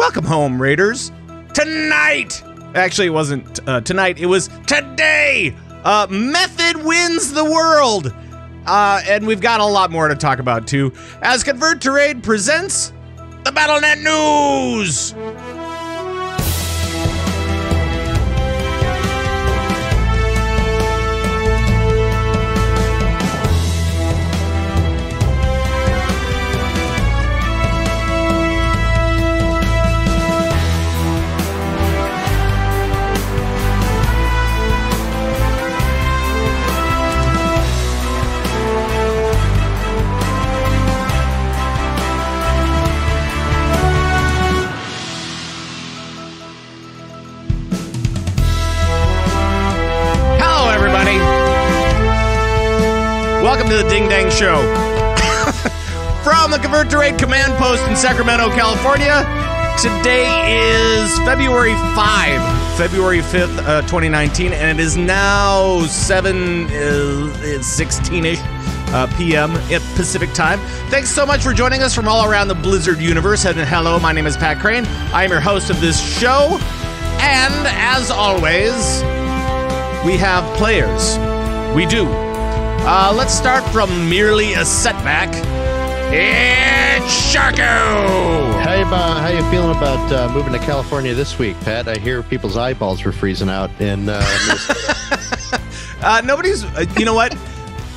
Welcome home, Raiders. Tonight, actually it wasn't tonight, it was today. Method wins the world. And we've got a lot more to talk about too, as Convert to Raid presents the Battlenet News. Welcome to the Ding Dang Show. From the Convert to Raid Command Post in Sacramento, California. Today is February 5th, 2019, and it is now 16-ish p.m. at Pacific time. Thanks so much for joining us from all around the Blizzard universe. And hello, my name is Pat Krane. I am your host of this show. And as always, we have players. We do. Let's start from merely a setback. It's Sharku! How you feeling about moving to California this week, Pat? I hear people's eyeballs were freezing out in nobody's... you know what?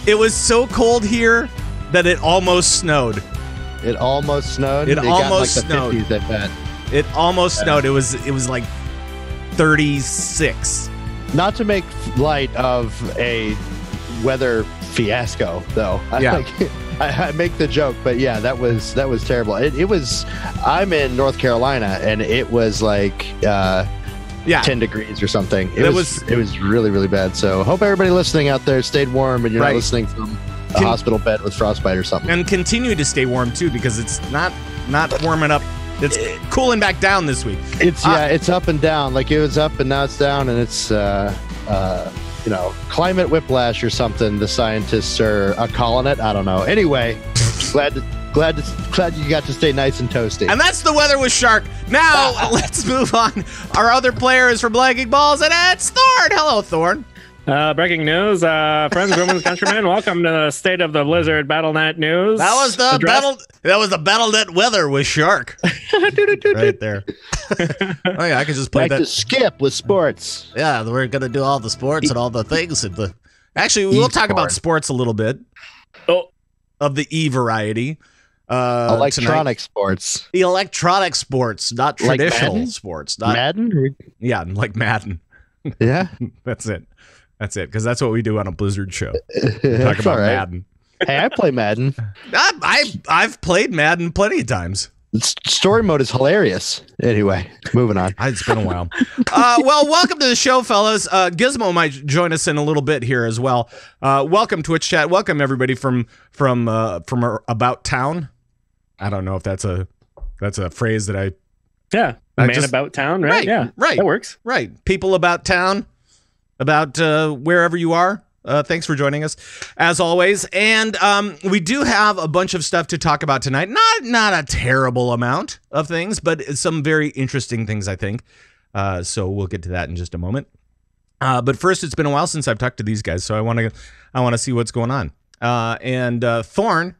It was so cold here that it almost snowed. It almost snowed? It almost got like the snowed. 50s, I bet. It almost snowed. It was like 36. Not to make light of a weather fiasco, though. Yeah. I make the joke, but yeah, that was terrible. It was. I'm in North Carolina, and it was like 10 degrees or something. It was really, really bad. So hope everybody listening out there stayed warm, and you're not listening from a hospital bed with frostbite or something. And continue to stay warm too, because it's not warming up. It's cooling back down this week. It's up and down. Like it was up and now it's down, and it's climate whiplash or something. The scientists are calling it. I don't know. Anyway, glad you got to stay nice and toasty. And that's the weather with Shark. Now let's move on. Our other player is from Blanking Balls, and it's Thorn. Hello, Thorn. Breaking news, friends, women's countrymen. Welcome to the State of the Blizzard Battlenet News. That was the Battlenet weather with Shark. Right there. Oh yeah, I can just play like that. To skip with sports. Yeah, we're gonna do all the sports and all the things. Actually, we'll talk about sports a little bit. Of the E variety. Electronic sports. The electronic sports, not traditional like sports. Not Madden? Yeah, like Madden. Yeah. That's it, because that's what we do on a Blizzard show. Talk about Madden. Hey, I play Madden. I've played Madden plenty of times. Story mode is hilarious. Anyway, moving on. It's been a while. Well, welcome to the show, fellas. Gizmo might join us in a little bit here as well. Welcome, Twitch chat. Welcome everybody from About Town. I don't know if that's a phrase that I. Yeah, about town, right? Yeah, right. That works. Right, people about town, about wherever you are. Thanks for joining us, as always. And we do have a bunch of stuff to talk about tonight. Not a terrible amount of things, but some very interesting things, I think. So we'll get to that in just a moment. But first, it's been a while since I've talked to these guys, so I want to see what's going on. And Thorn,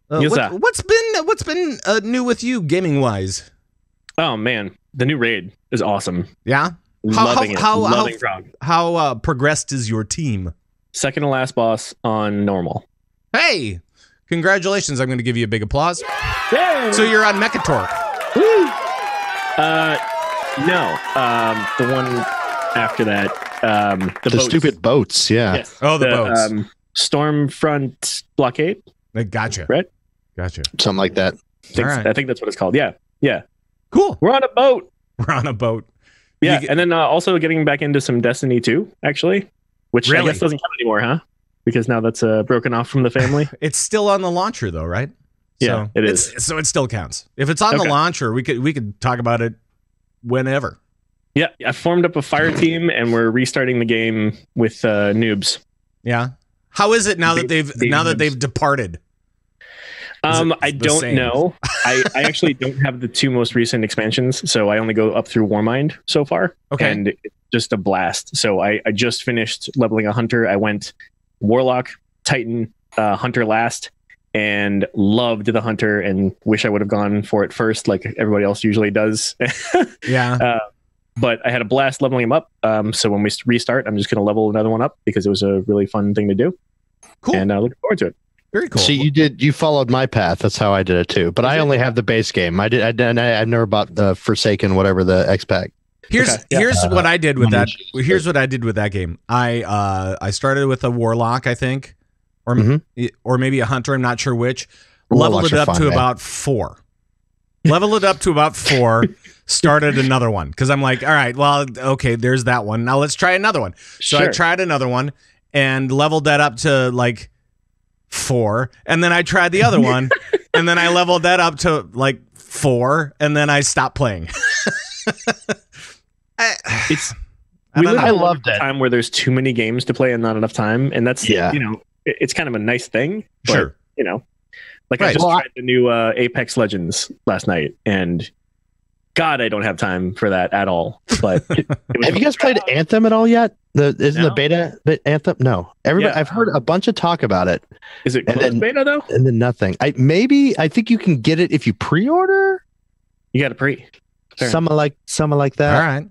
what's been new with you gaming wise? Oh man, the new raid is awesome. Yeah. Loving it. How progressed is your team? Second to last boss on normal. Hey, congratulations! I'm going to give you a big applause. Yay! So you're on Mechatork. Woo! No. The one after that. The boats. Stupid boats. Yeah. Yes. Oh, the boats. Stormfront blockade. Gotcha. Right. Gotcha. Something like that. I think that's what it's called. Yeah. Yeah. Cool. We're on a boat. Yeah, and then also getting back into some Destiny 2, actually, which I guess doesn't count anymore, huh? Because now that's broken off from the family. It's still on the launcher, though, right? Yeah, it is. So it still counts. If it's on the launcher, we could talk about it whenever. Yeah, I formed up a fire team, and we're restarting the game with noobs. Yeah. How is it now that they've departed? I don't know. I actually don't have the 2 most recent expansions, so I only go up through Warmind so far. Okay. And it's just a blast. So I just finished leveling a hunter. I went Warlock, Titan, Hunter last, and loved the Hunter and wish I would have gone for it first, like everybody else usually does. Yeah. But I had a blast leveling him up. So when we restart, I'm just going to level another one up because it was a really fun thing to do. Cool. And looking forward to it. Very cool. So you followed my path. That's how I did it too. But I only have the base game. I never bought the Forsaken, whatever the X pack. Here's what I did with that. Here's what I did with that game. I started with a Warlock, I think, or maybe a Hunter. I'm not sure which. Leveled it up to about 4. Leveled it up to about 4. Started another one because I'm like, all right, well, okay, there's that one. Now let's try another one. So I tried another one and leveled that up to like 4, and then I tried the other one, and then I leveled that up to like 4, and then I stopped playing. I loved it. Time where there's too many games to play and not enough time, and that's it's kind of a nice thing. But, sure, like I just tried the new Apex Legends last night, and God, I don't have time for that at all. But have you guys played Anthem at all yet? The beta Anthem? No. Everybody, I've heard a bunch of talk about it. Is it closed beta though? And then nothing. I think you can get it if you pre-order. You got to pre. Something like that. All right.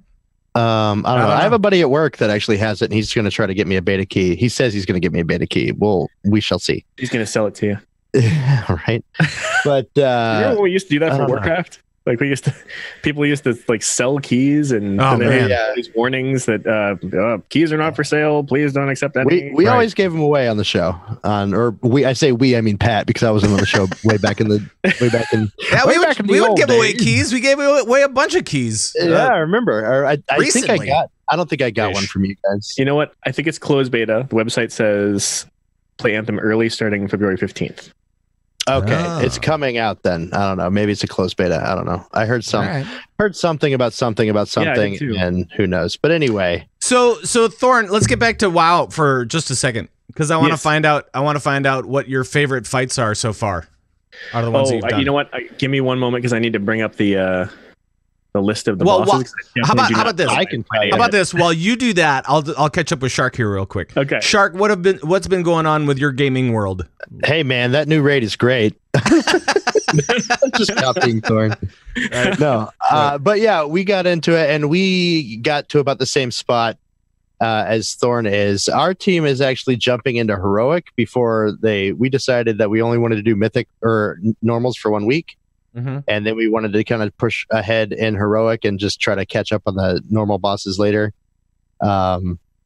I don't know. I have a buddy at work that actually has it, and he's going to try to get me a beta key. He says he's going to get me a beta key. We shall see. He's going to sell it to you. Right. But remember when we used to do that for Warcraft? Like people used to like sell keys, and these warnings that keys are not for sale. Please don't accept any. We always gave them away on the show. I say we, I mean Pat, because I was on the show way back in. We would give away keys. We gave away a bunch of keys. Yeah, I remember. I think I got. I don't think I got one from you guys. You know what? I think it's closed beta. The website says play Anthem early, starting February 15th. Okay, it's coming out then. I don't know. Maybe it's a closed beta. I don't know. I heard something about something, and who knows. But anyway. So Thorn, let's get back to WoW for just a second, because I want to find out. I want to find out what your favorite fights are so far. Out of the ones that you've done. You know what? Give me one moment, because I need to bring up the list of the bosses. How about this? How about this? While you do that, I'll catch up with Shark here real quick. Okay. Shark, what's been going on with your gaming world? Hey man, that new raid is great. Just copying Thorn. Right. No, but yeah, we got into it, and we got to about the same spot as Thorn is. Our team is actually jumping into heroic before we decided that we only wanted to do mythic or normals for 1 week. Mm-hmm. And then we wanted to kind of push ahead in heroic and just try to catch up on the normal bosses later.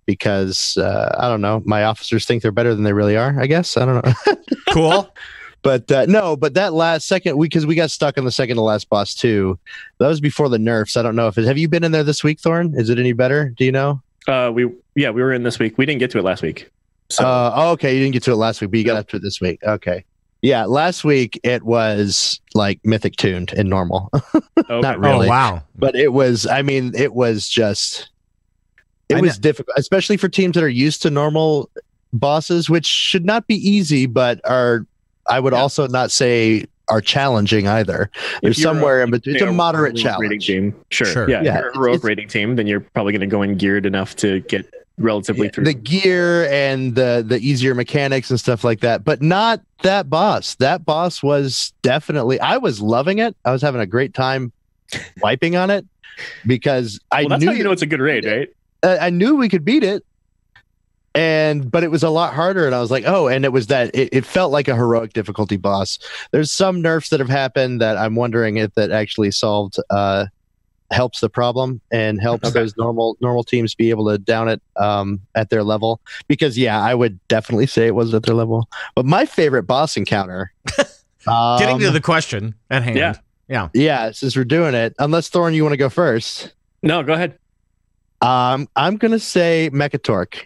Because I don't know, my officers think they're better than they really are, I guess. I don't know. Cool. But that last second, because we got stuck on the second to last boss too. That was before the nerfs. I don't know have you been in there this week, Thorn? Is it any better? Do you know? We were in this week. We didn't get to it last week. So. Okay, you didn't get to it last week, but you got up to it this week. Okay. Yeah, last week it was like mythic tuned and normal. Okay. Not really. Oh, wow. But it was difficult, especially for teams that are used to normal bosses, which should not be easy, but I would also not say are challenging either. There's somewhere in between. It's a moderate challenge. Team. Sure. Yeah. If you're a heroic rating team, then you're probably going to go in geared enough to get relatively through the gear and the easier mechanics and stuff like that, but not that boss. That boss was definitely, I was loving it. I was having a great time wiping on it, because that's how you know it's a good raid, right? I knew we could beat it, but it was a lot harder, and I was like, and it was that it felt like a heroic difficulty boss. There's some nerfs that have happened that I'm wondering if that actually helps the problem and helps those normal teams be able to down it at their level, because I would definitely say it was at their level. But my favorite boss encounter, getting to the question at hand, since we're doing it, unless Thorn, you want to go first? No, go ahead. I'm gonna say Mechatork.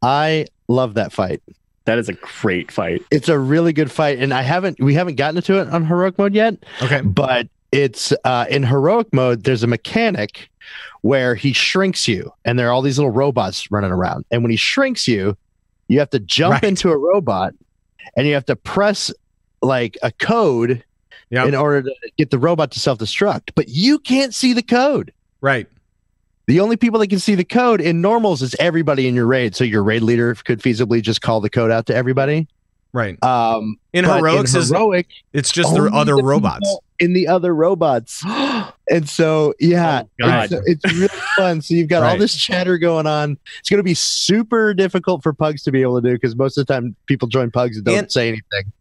I love that fight. That is a great fight. It's a really good fight, and we haven't gotten into it on heroic mode yet. Okay, but it's in heroic mode, there's a mechanic where he shrinks you, and there are all these little robots running around, and when he shrinks you, you have to jump into a robot, and you have to press like a code in order to get the robot to self-destruct, but you can't see the code. Right. The only people that can see the code in normals is everybody in your raid. So your raid leader could feasibly just call the code out to everybody. Right. In heroics, it's just the other robots. In the other robots. And so, it's really fun. So you've got all this chatter going on. It's going to be super difficult for pugs to be able to do because most of the time people join pugs and don't say anything.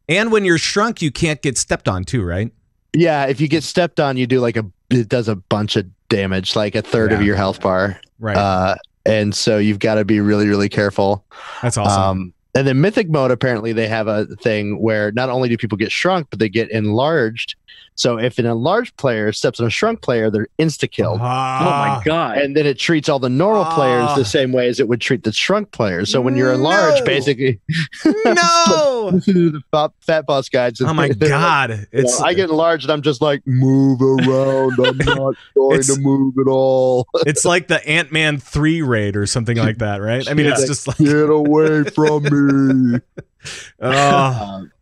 And when you're shrunk, you can't get stepped on too, right? Yeah, if you get stepped on, you do it does a bunch of damage, like a third of your health bar. Right. And so you've got to be really, really careful. That's awesome. And then Mythic mode, apparently they have a thing where not only do people get shrunk, but they get enlarged. So if an enlarged player steps on a shrunk player, they're insta-killed. Oh my God. And then it treats all the normal players the same way as it would treat the shrunk players. So when you're enlarged, basically... listen to the Fat Boss guides. Oh my God. I get enlarged and I'm just like, move around. I'm not going to move at all. It's like the Ant-Man 3 raid or something like that, right? I mean, it's just like... Get away from me.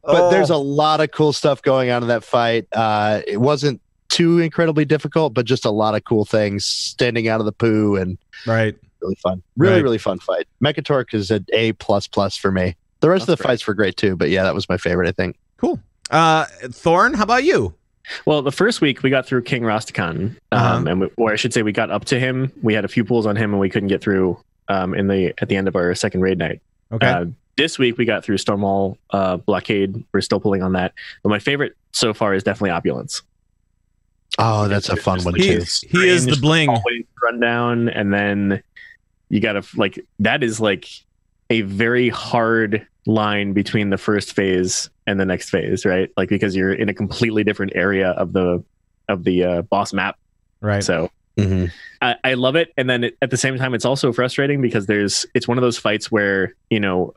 But there's a lot of cool stuff going on in that fight. It wasn't too incredibly difficult, but just a lot of cool things standing out of the poo and really fun. Really fun fight. Mechatork is an A++ for me. The rest of the fights were great too, but yeah, that was my favorite, I think. Cool. Thorn, how about you? Well, the first week we got through King Rastakhan, or I should say we got up to him. We had a few pulls on him and we couldn't get through at the end of our second raid night. Okay. This week we got through Stormwall Blockade. We're still pulling on that. But my favorite so far is definitely Opulence. Oh, that's a fun one too. He is the bling. Always run down, and then you gotta that is like a very hard line between the first phase and the next phase, right? Like because you're in a completely different area of the boss map. Right. So I love it, and then at the same time, it's also frustrating because it's one of those fights where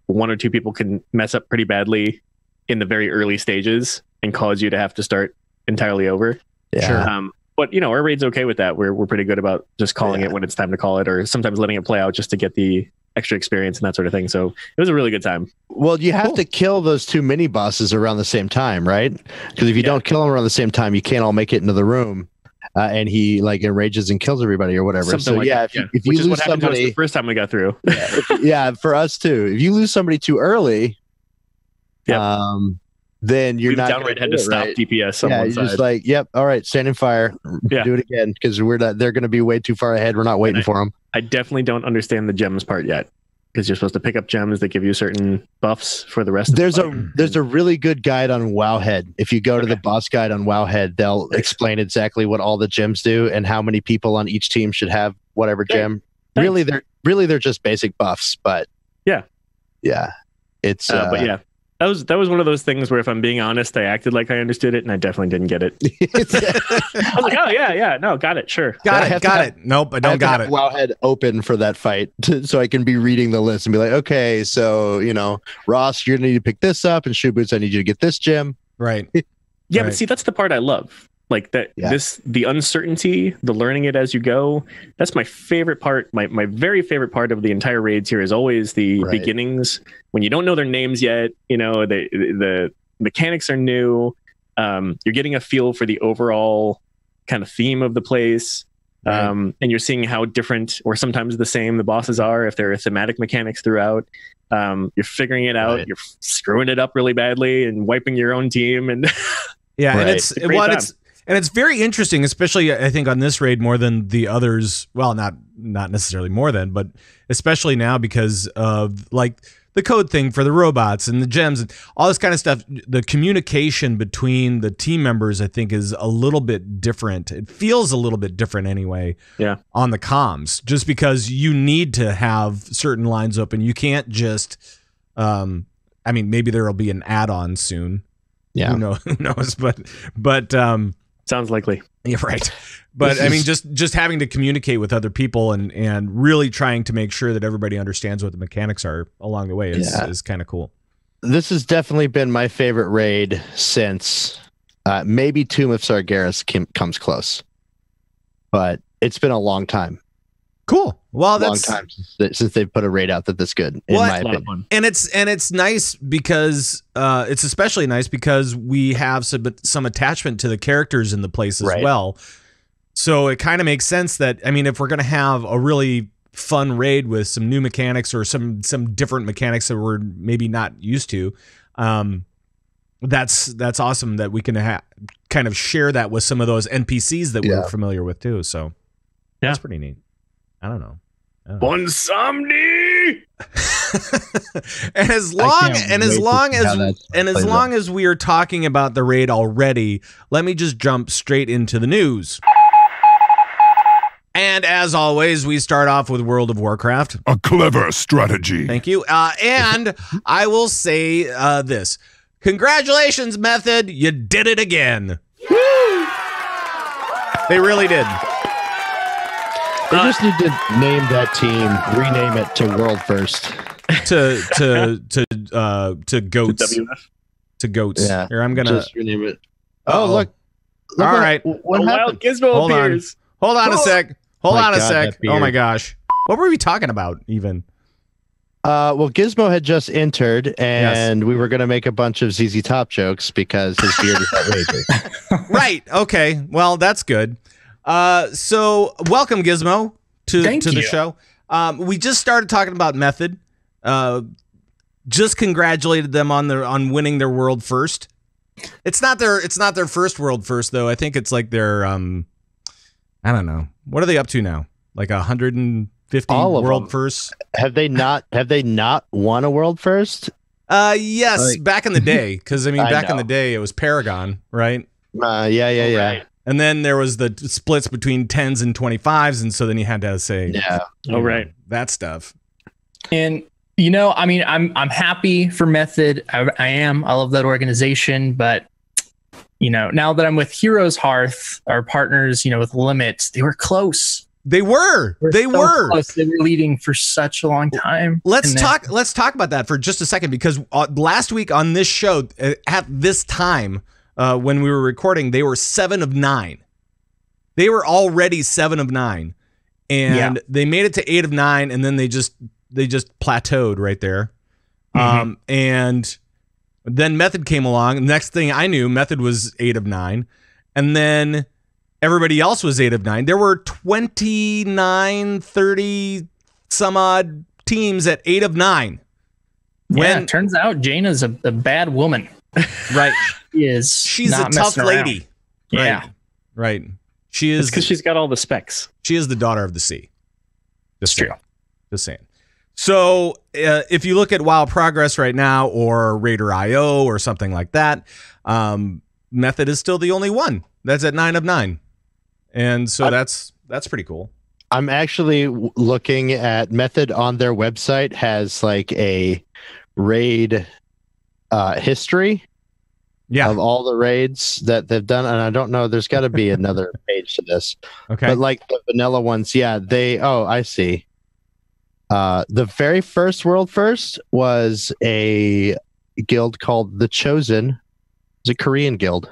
one or two people can mess up pretty badly in the very early stages and cause you to have to start entirely over. Yeah. Sure. But our raid's okay with that. We're pretty good about just calling it when it's time to call it, or sometimes letting it play out just to get the extra experience and that sort of thing. So it was a really good time. Well, you have to kill those two mini bosses around the same time, right? Because if you don't kill them around the same time, you can't all make it into the room. And he enrages and kills everybody or whatever. Something so if you lose lose somebody the first time we got through, for us too. If you lose somebody too early, then you're not downright had to stop DPS on one side. Just like, all right, stand in fire, do it again because they're going to be way too far ahead. We're not waiting for them. I definitely don't understand the gems part yet. Because you're supposed to pick up gems that give you certain buffs for the rest of the fight. There's a really good guide on Wowhead. If you go to the boss guide on Wowhead, they'll explain exactly what all the gems do and how many people on each team should have whatever gem. Really they're just basic buffs, but it's but yeah. That was one of those things where, if I'm being honest, I acted like I understood it, and I definitely didn't get it. I was like, "Oh yeah, no, got it, sure, got it." Nope, I don't got it. Wowhead open for that fight, so I can be reading the list and be like, "Okay, so Ross, you're gonna need to pick this up, and Shoe Boots, I need you to get this gem." Right. Yeah, but see, that's the part I love. Like that, the uncertainty, the learning it as you go. That's my favorite part. My very favorite part of the entire raids here is always the beginnings when you don't know their names yet. The mechanics are new. You're getting a feel for the overall kind of theme of the place, and you're seeing how different or sometimes the same the bosses are if there are thematic mechanics throughout. You're figuring it out. You're screwing it up really badly and wiping your own team and and it's very interesting, especially I think on this raid more than the others. Well, not necessarily more than, but especially now because of the code thing for the robots and the gems and all this kind of stuff. The communication between the team members, I think, is a little bit different. It feels a little bit different anyway. Yeah. On the comms, just because you need to have certain lines open. You can't just. Maybe there will be an add-on soon. Yeah. Who knows? But sounds likely. Yeah, right. But just having to communicate with other people and really trying to make sure that everybody understands what the mechanics are along the way is kind of cool. This has definitely been my favorite raid since maybe Tomb of Sargeras comes close, but it's been a long time. Cool. Well, that's long time since they've put a raid out that's good. In my opinion. And it's nice because it's especially nice because we have some attachment to the characters in the place as well. So it kind of makes sense that, I mean, if we're gonna have a really fun raid with some new mechanics or some different mechanics that we're maybe not used to, that's awesome that we can kind of share that with some of those NPCs that we're familiar with too. So that's pretty neat. I don't know. One someday. and as long as we are talking about the raid already, let me just jump straight into the news. And as always, we start off with World of Warcraft. A clever strategy. Thank you. And I will say this. Congratulations, Method. You did it again. They really did. They just need to name that team, rename it to World First. to goats. To goats. Yeah. Here, I'm gonna just rename it. Oh, look all right. What happened? Gizmo appears. Hold on a sec. Hold on a sec. that beard. Oh my gosh. What were we talking about even? Well, Gizmo had just entered, and we were going to make a bunch of ZZ Top jokes because his beard is outrageous. Right. Okay. Well, that's good. So welcome, Gizmo, to the show. We just started talking about Method. Just congratulated them on winning their world first. It's not their first world first though. I think it's like their I don't know. What are they up to now? Like 150 world firsts? Have they not won a world first? Yes, back in the day, because I mean back in the day it was Paragon, right? Yeah. And then there was the splits between 10s and 25s, and so then you had to say, that stuff. And I mean, I'm happy for Method. I love that organization, but now that I'm with Heroes Hearth, our partners, with Limits, they were close. They were close. They were leading for such a long time. Let's talk about that for just a second, because last week on this show at this time, when we were recording, they were 7 of 9. They were already 7 of 9, and they made it to 8 of 9, and then they just plateaued right there. And then Method came along. Next thing I knew, Method was 8 of 9, and then everybody else was 8 of 9. There were 29, 30 some odd teams at 8 of 9. It turns out Jaina's a bad woman. Right. She's a tough lady. Right. She is, because she's got all the specs. She is the daughter of the sea. That's true. Just saying. So if you look at WoW Progress right now, or Raider.io or something like that, Method is still the only one that's at 9 of 9. And so that's pretty cool. I'm actually looking at Method on their website has like a raid history of all the raids that they've done, and I don't know, there's got to be another page to this. Okay. But like the vanilla ones, I see. The very first world first was a guild called The Chosen. It's a Korean guild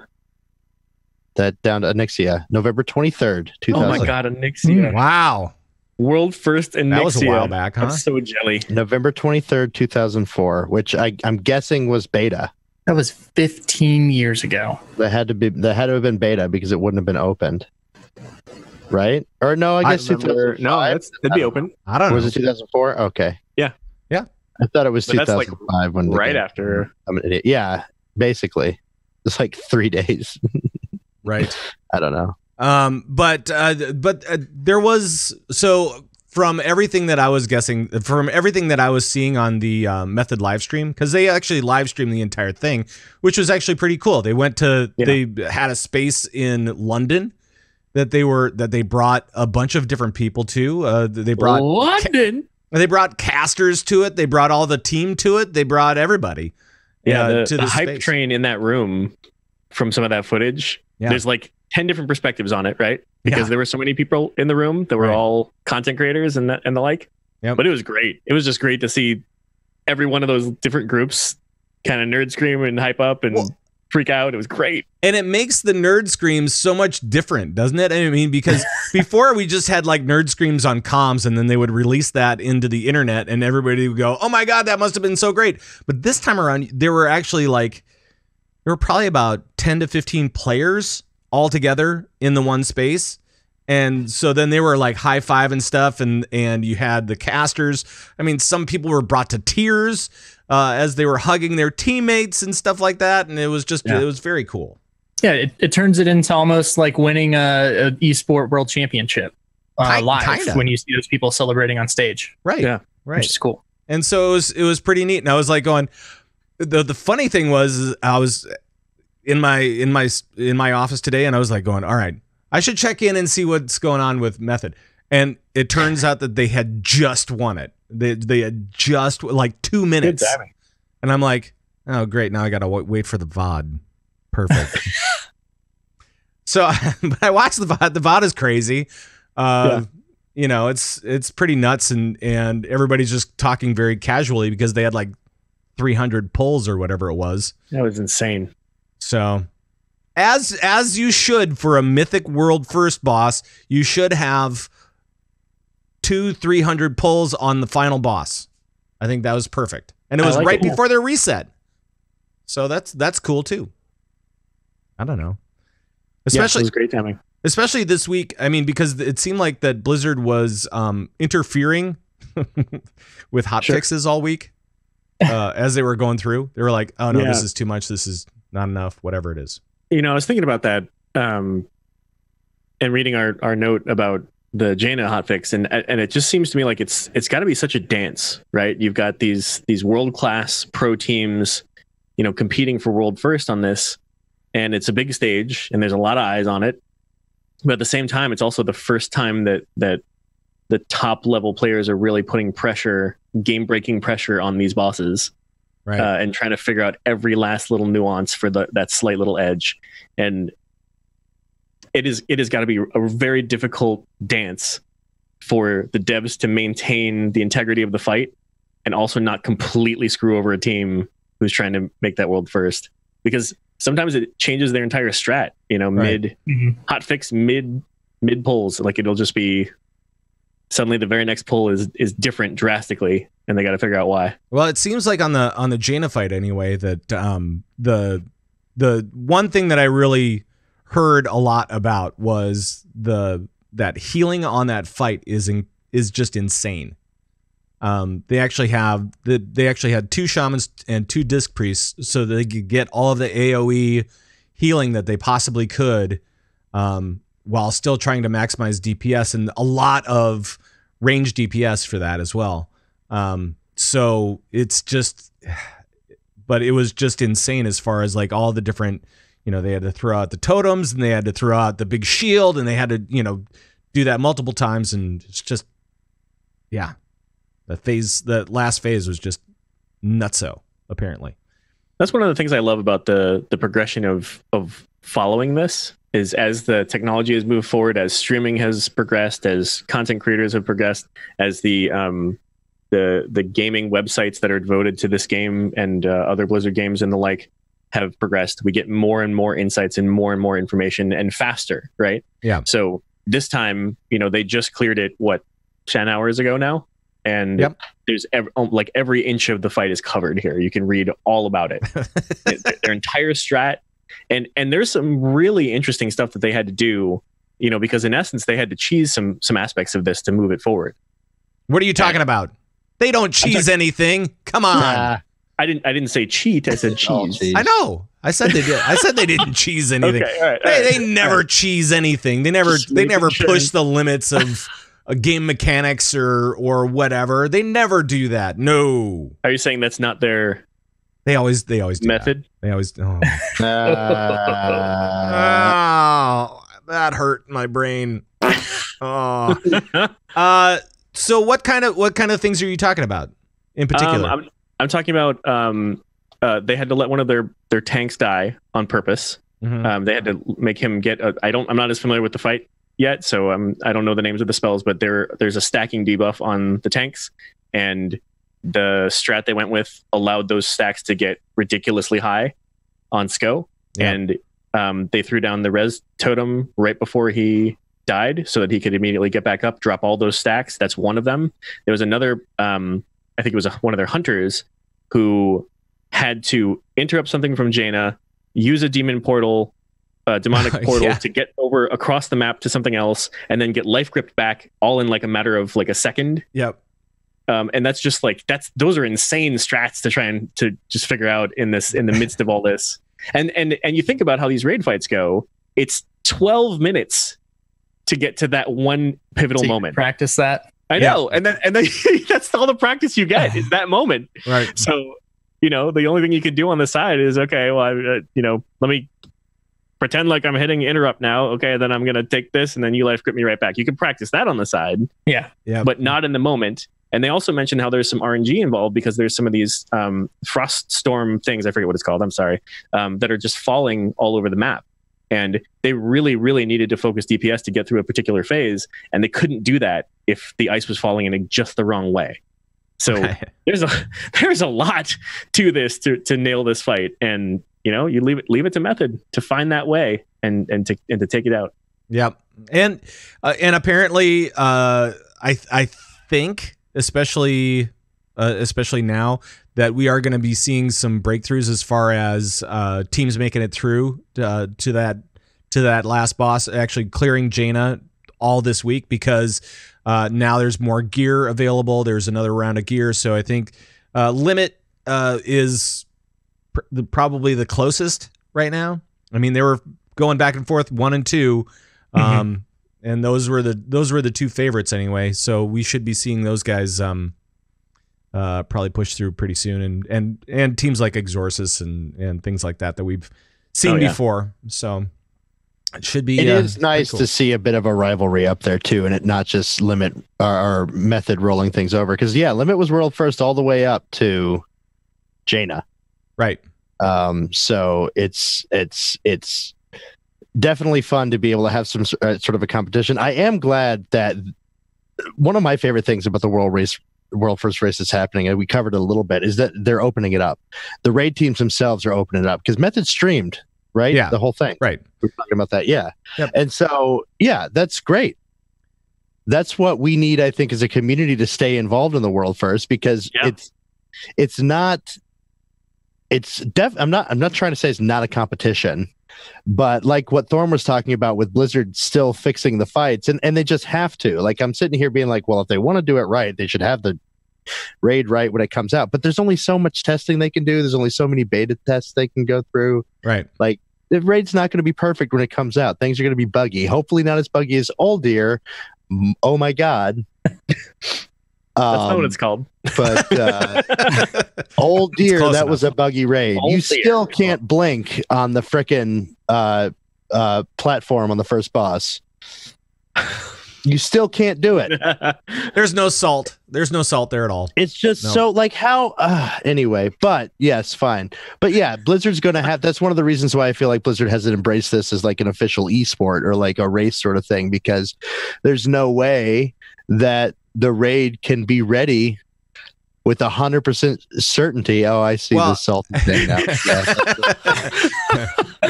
that down to Onyxia, November 23rd, 2000. Oh my god, Onyxia. Wow. World first Onyxia. That was a while back, huh? I'm so jelly. November 23rd, 2004, which I'm guessing was beta. That was 15 years ago. That had to have been beta because it wouldn't have been opened. Right? Or no, I guess 2005. No, it'd be open. I don't know. Was it 2004? Okay. Yeah. I thought it was But 2005 when right after. I'm an idiot. Yeah, basically. It's like 3 days. Right. I don't know. But there was, so from everything that I was guessing, from everything that I was seeing on the Method live stream, because they actually live streamed the entire thing, which was actually pretty cool. They went to they had a space in London that they brought a bunch of different people to. They brought London. They brought casters to it. They brought all the team to it. They brought everybody. Yeah, to the hype space. train in that room from some of that footage. Yeah. There's like 10 different perspectives on it, right? Because there were so many people in the room that were all content creators and the like. Yep. But it was great. It was just great to see every one of those different groups kind of nerd scream and hype up. And freak out. It was great. And it makes the nerd screams so much different, doesn't it? I mean, because before we just had like nerd screams on comms, and then they would release that into the internet and everybody would go, oh my God, that must have been so great. But this time around, there were probably about 10 to 15 players all together in the one space. And so then they were like high five and stuff. And you had the casters. I mean, some people were brought to tears as they were hugging their teammates and stuff like that. And it was just, it was very cool. Yeah. It turns it into almost like winning a esport world championship live kinda. When you see those people celebrating on stage. Right. Yeah. Right. Which is cool. And so it was pretty neat. And I was like going, the funny thing was I was in my office today and I was like going, all right, I should check in and see what's going on with Method. And it turns out that they had just won it. They had just like 2 minutes. And I'm like, oh, great. Now I got to wait for the VOD. Perfect. So but I watched the VOD. The VOD is crazy. You know, it's pretty nuts. And everybody's just talking very casually because they had like 300 pulls or whatever it was. That was insane. So as you should for a Mythic World First boss, you should have 200-300 pulls on the final boss. I think that was perfect. And it was right before their reset. So that's cool too. I don't know. Especially, it was great timing. Especially this week. I mean, because it seemed like that Blizzard was interfering with hotfixes all week as they were going through. They were like, oh no, this is too much. This is not enough, whatever it is. You know, I was thinking about that and reading our note about the Jaina hotfix, and it just seems to me like it's got to be such a dance, right? You've got these world-class pro teams, you know, competing for world first on this, and it's a big stage, and there's a lot of eyes on it. But at the same time, it's also the first time that the top level players are really putting pressure, game-breaking pressure on these bosses. Right. And trying to figure out every last little nuance for that slight little edge. And it has got to be a very difficult dance for the devs to maintain the integrity of the fight and also not completely screw over a team who's trying to make that world first. Because sometimes it changes their entire strat, you know, hotfix mid pulls. Like it'll just be suddenly the very next pull is different drastically, and they got to figure out why. Well, it seems like on the Jaina fight anyway that the one thing that I really heard a lot about was that healing on that fight is just insane. They actually had 2 shamans and 2 disc priests so that they could get all of the AoE healing that they possibly could, while still trying to maximize DPS and a lot of range DPS for that as well. So it's just, but it was just insane as far as like all the different, you know, they had to throw out the totems and they had to throw out the big shield and they had to, you know, do that multiple times. And it's just, yeah, the last phase was just nutso, apparently. That's one of the things I love about the progression of following this. Is as the technology has moved forward, as streaming has progressed, as content creators have progressed, as the gaming websites that are devoted to this game and other Blizzard games and the like have progressed, we get more and more insights and more information and faster, right? Yeah. So this time, you know, they just cleared it 10 hours ago now, and there's every inch of the fight is covered here. You can read all about it. Their entire strat. And there's some really interesting stuff that they had to do, you know, because in essence they had to cheese some aspects of this to move it forward. What are you talking about? They don't cheese anything. Come on. I didn't say cheat. I said cheese. I know. I said they did. I said they didn't cheese anything. Okay, all right, they never cheese anything. They never push the limits of game mechanics or whatever. They never do that. No. Are you saying that's not their? They always do method. That. They always. Oh. That hurt my brain. Oh. So what kind of things are you talking about in particular? I'm talking about they had to let one of their tanks die on purpose. Mm-hmm. They had to make him get. I'm not as familiar with the fight yet, so I don't know the names of the spells, but there's a stacking debuff on the tanks, and the strat they went with allowed those stacks to get ridiculously high on SCO. and they threw down the res totem right before he died so that he could immediately get back up, drop all those stacks. That's one of them. There was another, I think it was one of their hunters who had to interrupt something from Jaina, use a demon portal, demonic portal to get over across the map to something else, and then get life gripped back all in like a matter of like a second. Yep. And that's just like, those are insane strats to try and to just figure out in the midst of all this. And you think about how these raid fights go, it's 12 minutes to get to that one pivotal moment. Practice that. I know. And then that's all the practice you get is that moment. Right. So, the only thing you can do on the side is, okay, well, let me pretend like I'm hitting interrupt now. Okay, then I'm going to take this and then you life grip me right back. You can practice that on the side. Yeah. But not in the moment. And they also mentioned how there's some RNG involved because there's some of these frost storm things, I forget what it's called, I'm sorry, that are just falling all over the map. And they really, really needed to focus DPS to get through a particular phase, and they couldn't do that if the ice was falling in just the wrong way. So there's a lot to this to nail this fight, and you leave it to Method to find that way and to take it out. Yep, and apparently, I think especially now that we are going to be seeing some breakthroughs as far as teams making it through to that last boss, actually clearing Jaina all this week, because now there's more gear available. There's another round of gear. So I think Limit is probably the closest right now. I mean, they were going back and forth 1 and 2. And those were the two favorites anyway. So we should be seeing those guys probably push through pretty soon, and teams like Exorcist and things like that we've seen before. So it should be. It is nice to see a bit of a rivalry up there too, and it not just Limit or Method rolling things over, because Limit was world first all the way up to Jaina, right? So it's definitely fun to be able to have some sort of a competition. I am glad that one of my favorite things about the world first race that's happening, and we covered it a little bit, is that they're opening it up. The raid teams themselves are opening it up because Method streamed, right? Yeah, the whole thing. Right. We're talking about that. Yeah. Yep. And so, that's great. That's what we need, I think, as a community to stay involved in the world first, because I'm not trying to say it's not a competition, but like what Thorn was talking about with Blizzard still fixing the fights, and they just have to. Like, I'm sitting here being like, well, if they want to do it right, they should have the raid right when it comes out. But there's only so much testing they can do. There's only so many beta tests they can go through. Right. Like, the raid's not going to be perfect when it comes out. Things are going to be buggy. Hopefully not as buggy as Old Deer. Oh my God. That's not what it's called. But Old Deer, that was a buggy raid. You still can't blink on the frickin' platform on the first boss. You still can't do it. There's no salt. There's no salt there at all. It's just so like how anyway, but yes, fine. But Blizzard's going to have, that's one of the reasons why I feel like Blizzard hasn't embraced this as like an official esport or like a race sort of thing, because there's no way that the raid can be ready with 100% certainty. Oh, I see the salt thing now. You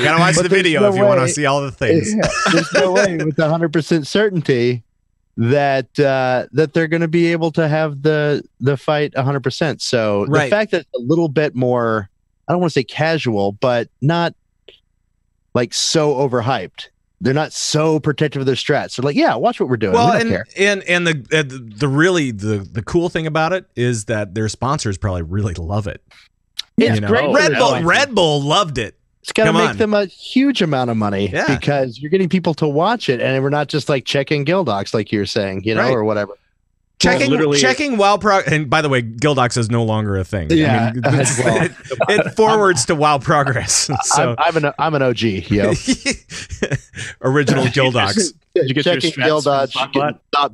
gotta watch the video if you want to see all the things. There's no way with 100% certainty that they're going to be able to have the fight 100%. So the fact that it's a little bit more, I don't want to say casual, but not like so overhyped. They're not so protective of their strats. They're like, watch what we're doing. Well, we don't care. And the really the cool thing about it is that their sponsors probably really love it. It's great. Red Bull loved it. It's got to make them a huge amount of money because you're getting people to watch it, and we're not just like checking Gildox like you're saying, or whatever. Checking WoW and by the way, Gildox is no longer a thing. Yeah, I mean, it forwards to WoW progress. So I'm an OG, original Gildox. Did you get checking Gildox,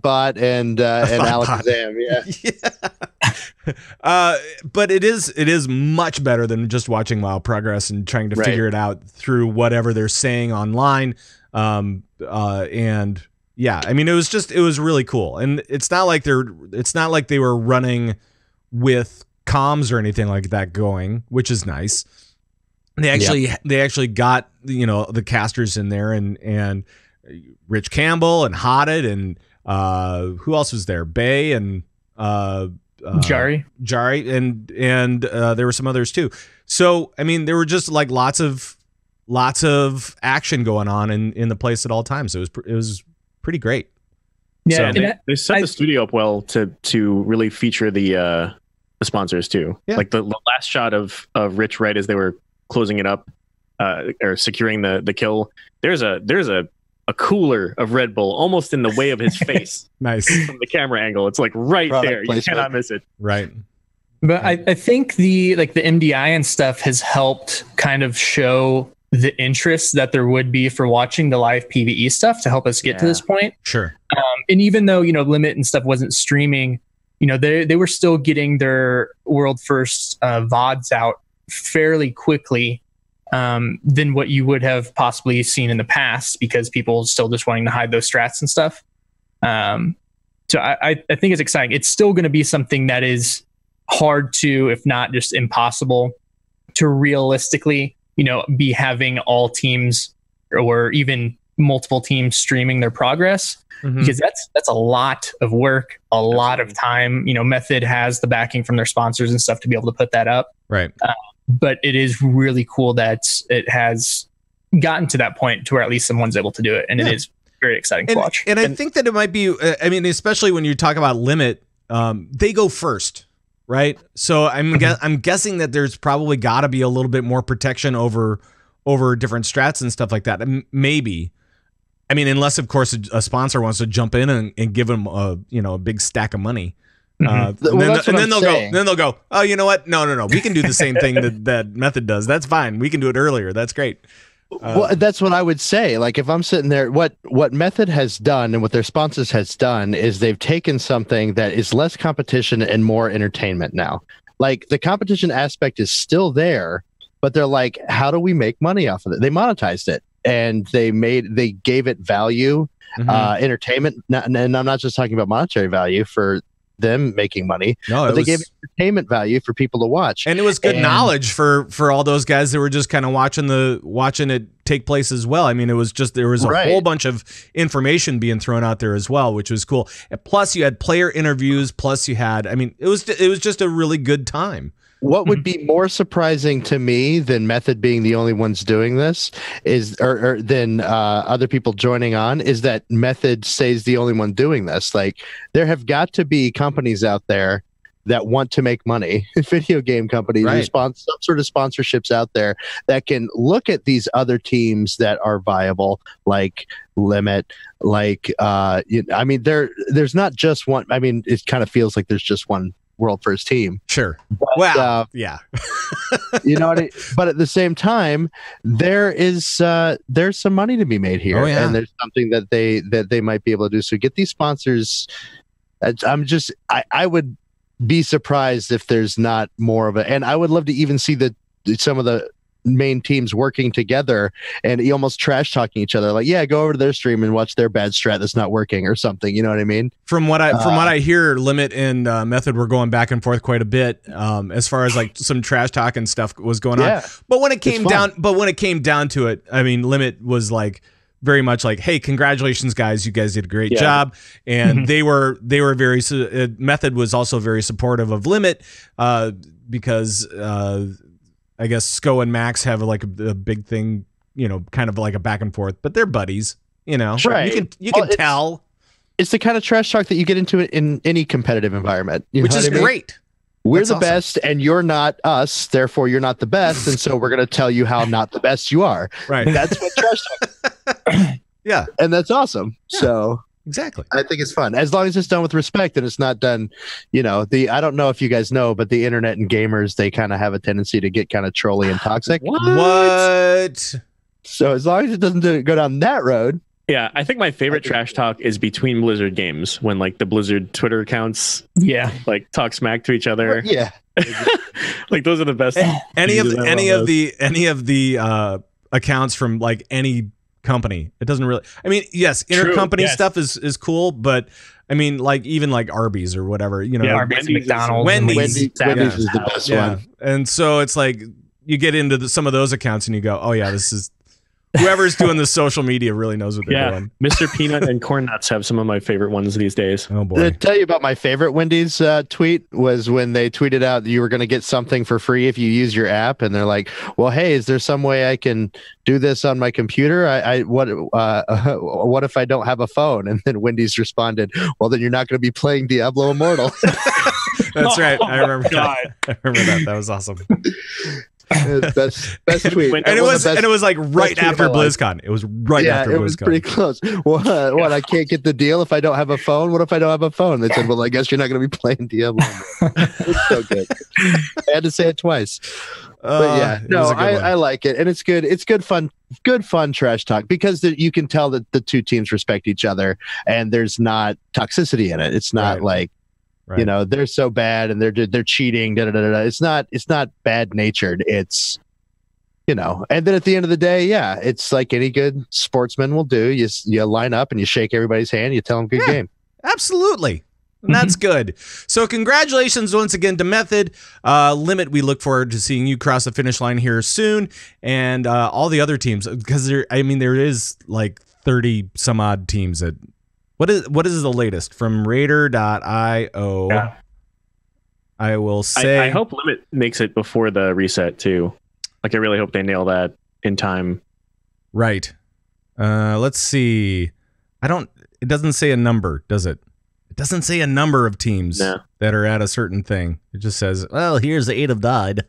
Bot, and Alakazam. But it is much better than just watching WoW progress and trying to figure it out through whatever they're saying online. And I mean, it was really cool. And it's not like they were running with comms or anything like that going, which is nice. They actually got, you know, the casters in there, and Rich Campbell and Hodded and who else was there? Bay and Jari, and there were some others too. So I mean, there were just like lots of action going on in the place at all times. It was pretty great. Yeah, so they set the studio up well to really feature the sponsors too. Yeah. Like the last shot of Rich right as they were closing it up or securing the kill. There's a cooler of Red Bull almost in the way of his face. Nice. From the camera angle. It's like right there. You cannot miss it. Right. But I think the MDI and stuff has helped kind of show the interest that there would be for watching the live PvE stuff to help us get to this point. Sure. And even though, you know, Limit and stuff wasn't streaming, you know, they were still getting their world first VODs out fairly quickly than what you would have possibly seen in the past, because people still just wanting to hide those strats and stuff. So I think it's exciting. It's still going to be something that is hard to, if not just impossible, to realistically, you know, be having all teams or even multiple teams streaming their progress, because that's a lot of work, a lot of time. You know, Method has the backing from their sponsors and stuff to be able to put that up. Right. But it is really cool that it has gotten to that point to where at least someone's able to do it. And it is very exciting to watch. And I think that it might be, I mean, especially when you talk about Limit, they go first, right? So I'm guessing that there's probably got to be a little bit more protection over different strats and stuff like that. Maybe. I mean, unless, of course, a sponsor wants to jump in and give them a big stack of money. And then they'll go, oh, you know what? No. We can do the same thing that Method does. That's fine. We can do it earlier. That's great. Well, that's what I would say. Like, if I'm sitting there, what Method has done and what their sponsors has done is they've taken something that is less competition and more entertainment now. Like, the competition aspect is still there, but they're like, how do we make money off of it? They monetized it, and they gave it value, entertainment. And I'm not just talking about monetary value for them making money, but they gave entertainment value for people to watch, and it was good knowledge for all those guys that were just kind of watching it take place as well. I mean, there was a whole bunch of information being thrown out there as well, which was cool. And plus, you had player interviews. Plus, you had, I mean, it was just a really good time. What would be more surprising to me than Method being the only ones doing this is, or than other people joining on, is that Method stays the only one doing this. Like, there have got to be companies out there that want to make money, video game companies, some sort of sponsorships out there that can look at these other teams that are viable, like Limit, like, I mean, there's not just one. I mean, it kind of feels like there's just one world first team. Sure. But, yeah. You know what but at the same time, there's some money to be made here, and there's something that they might be able to do. So get these sponsors. I would be surprised if there's not more of and I would love to even see some of the main teams working together and almost trash talking each other, like, yeah, go over to their stream and watch their bad strat that's not working or something. You know what I mean? From what I hear, Limit and Method were going back and forth quite a bit, as far as like some trash talk and stuff was going on. But when it came down to it, I mean, Limit was like very much like, hey, congratulations, guys, you guys did a great job. And they were very Method was also very supportive of Limit, because I guess Sko and Max have like a big thing, you know, kind of like a back and forth, but they're buddies, you know. Right. You can tell. It's the kind of trash talk that you get into in any competitive envienment, which is great. We're the best, and you're not us. Therefore, you're not the best, and so we're going to tell you how not the best you are. Right. That's what trash talk is. Yeah, and that's awesome. Yeah. So. Exactly. I think it's fun as long as it's done with respect and it's not done, you know, I don't know if you guys know, but the internet and gamers, they kind of have a tendency to get kind of trolly and toxic. What? So as long as it doesn't go down that road. Yeah, I think my favorite trash talk is between Blizzard games, when like the Blizzard Twitter accounts like talk smack to each other. Yeah. Like those are the best. Any of the accounts from like any company, it doesn't really, I mean, yes, intercompany stuff is cool, but I mean, like even like Arby's or whatever, you know, Arby's, McDonald's, Wendy's is the best one. And so it's like you get into some of those accounts and you go, oh yeah, this is whoever's doing the social media really knows what they're doing. Mr. Peanut and Corn Nuts have some of my favorite ones these days. Oh boy. To tell you about my favorite Wendy's tweet was when they tweeted out that you were going to get something for free if you use your app, and they're like, well, hey, is there some way I can do this on my computer? What if I don't have a phone? And then Wendy's responded, well, then you're not going to be playing Diablo Immortal. That's right. I remember that. I remember that. That was awesome. Best tweet. And it was like right after BlizzCon. It was right after BlizzCon. It was pretty close. What? I can't get the deal if I don't have a phone? What if I don't have a phone? They said, well, I guess you're not going to be playing Diablo. It's so good. I had to say it twice. But yeah, no, I like it. And it's good. It's good fun trash talk, because you can tell that the two teams respect each other and there's not toxicity in it. It's not like, you know, they're so bad and they're cheating. It's not bad natured. It's, you know, and then at the end of the day, yeah, it's like any good sportsman will do. You line up and you shake everybody's hand. You tell them good game. Absolutely. And that's good. So congratulations once again to Method. Limit, we look forward to seeing you cross the finish line here soon. And all the other teams, because there is like 30 some odd teams that. What is the latest from Raider.io? Yeah. I will say. I hope Limit makes it before the reset too. Like, I really hope they nail that in time. Right. Let's see. It doesn't say a number, does it? It doesn't say a number of teams that are at a certain thing. It just says, well, here's 8 have died.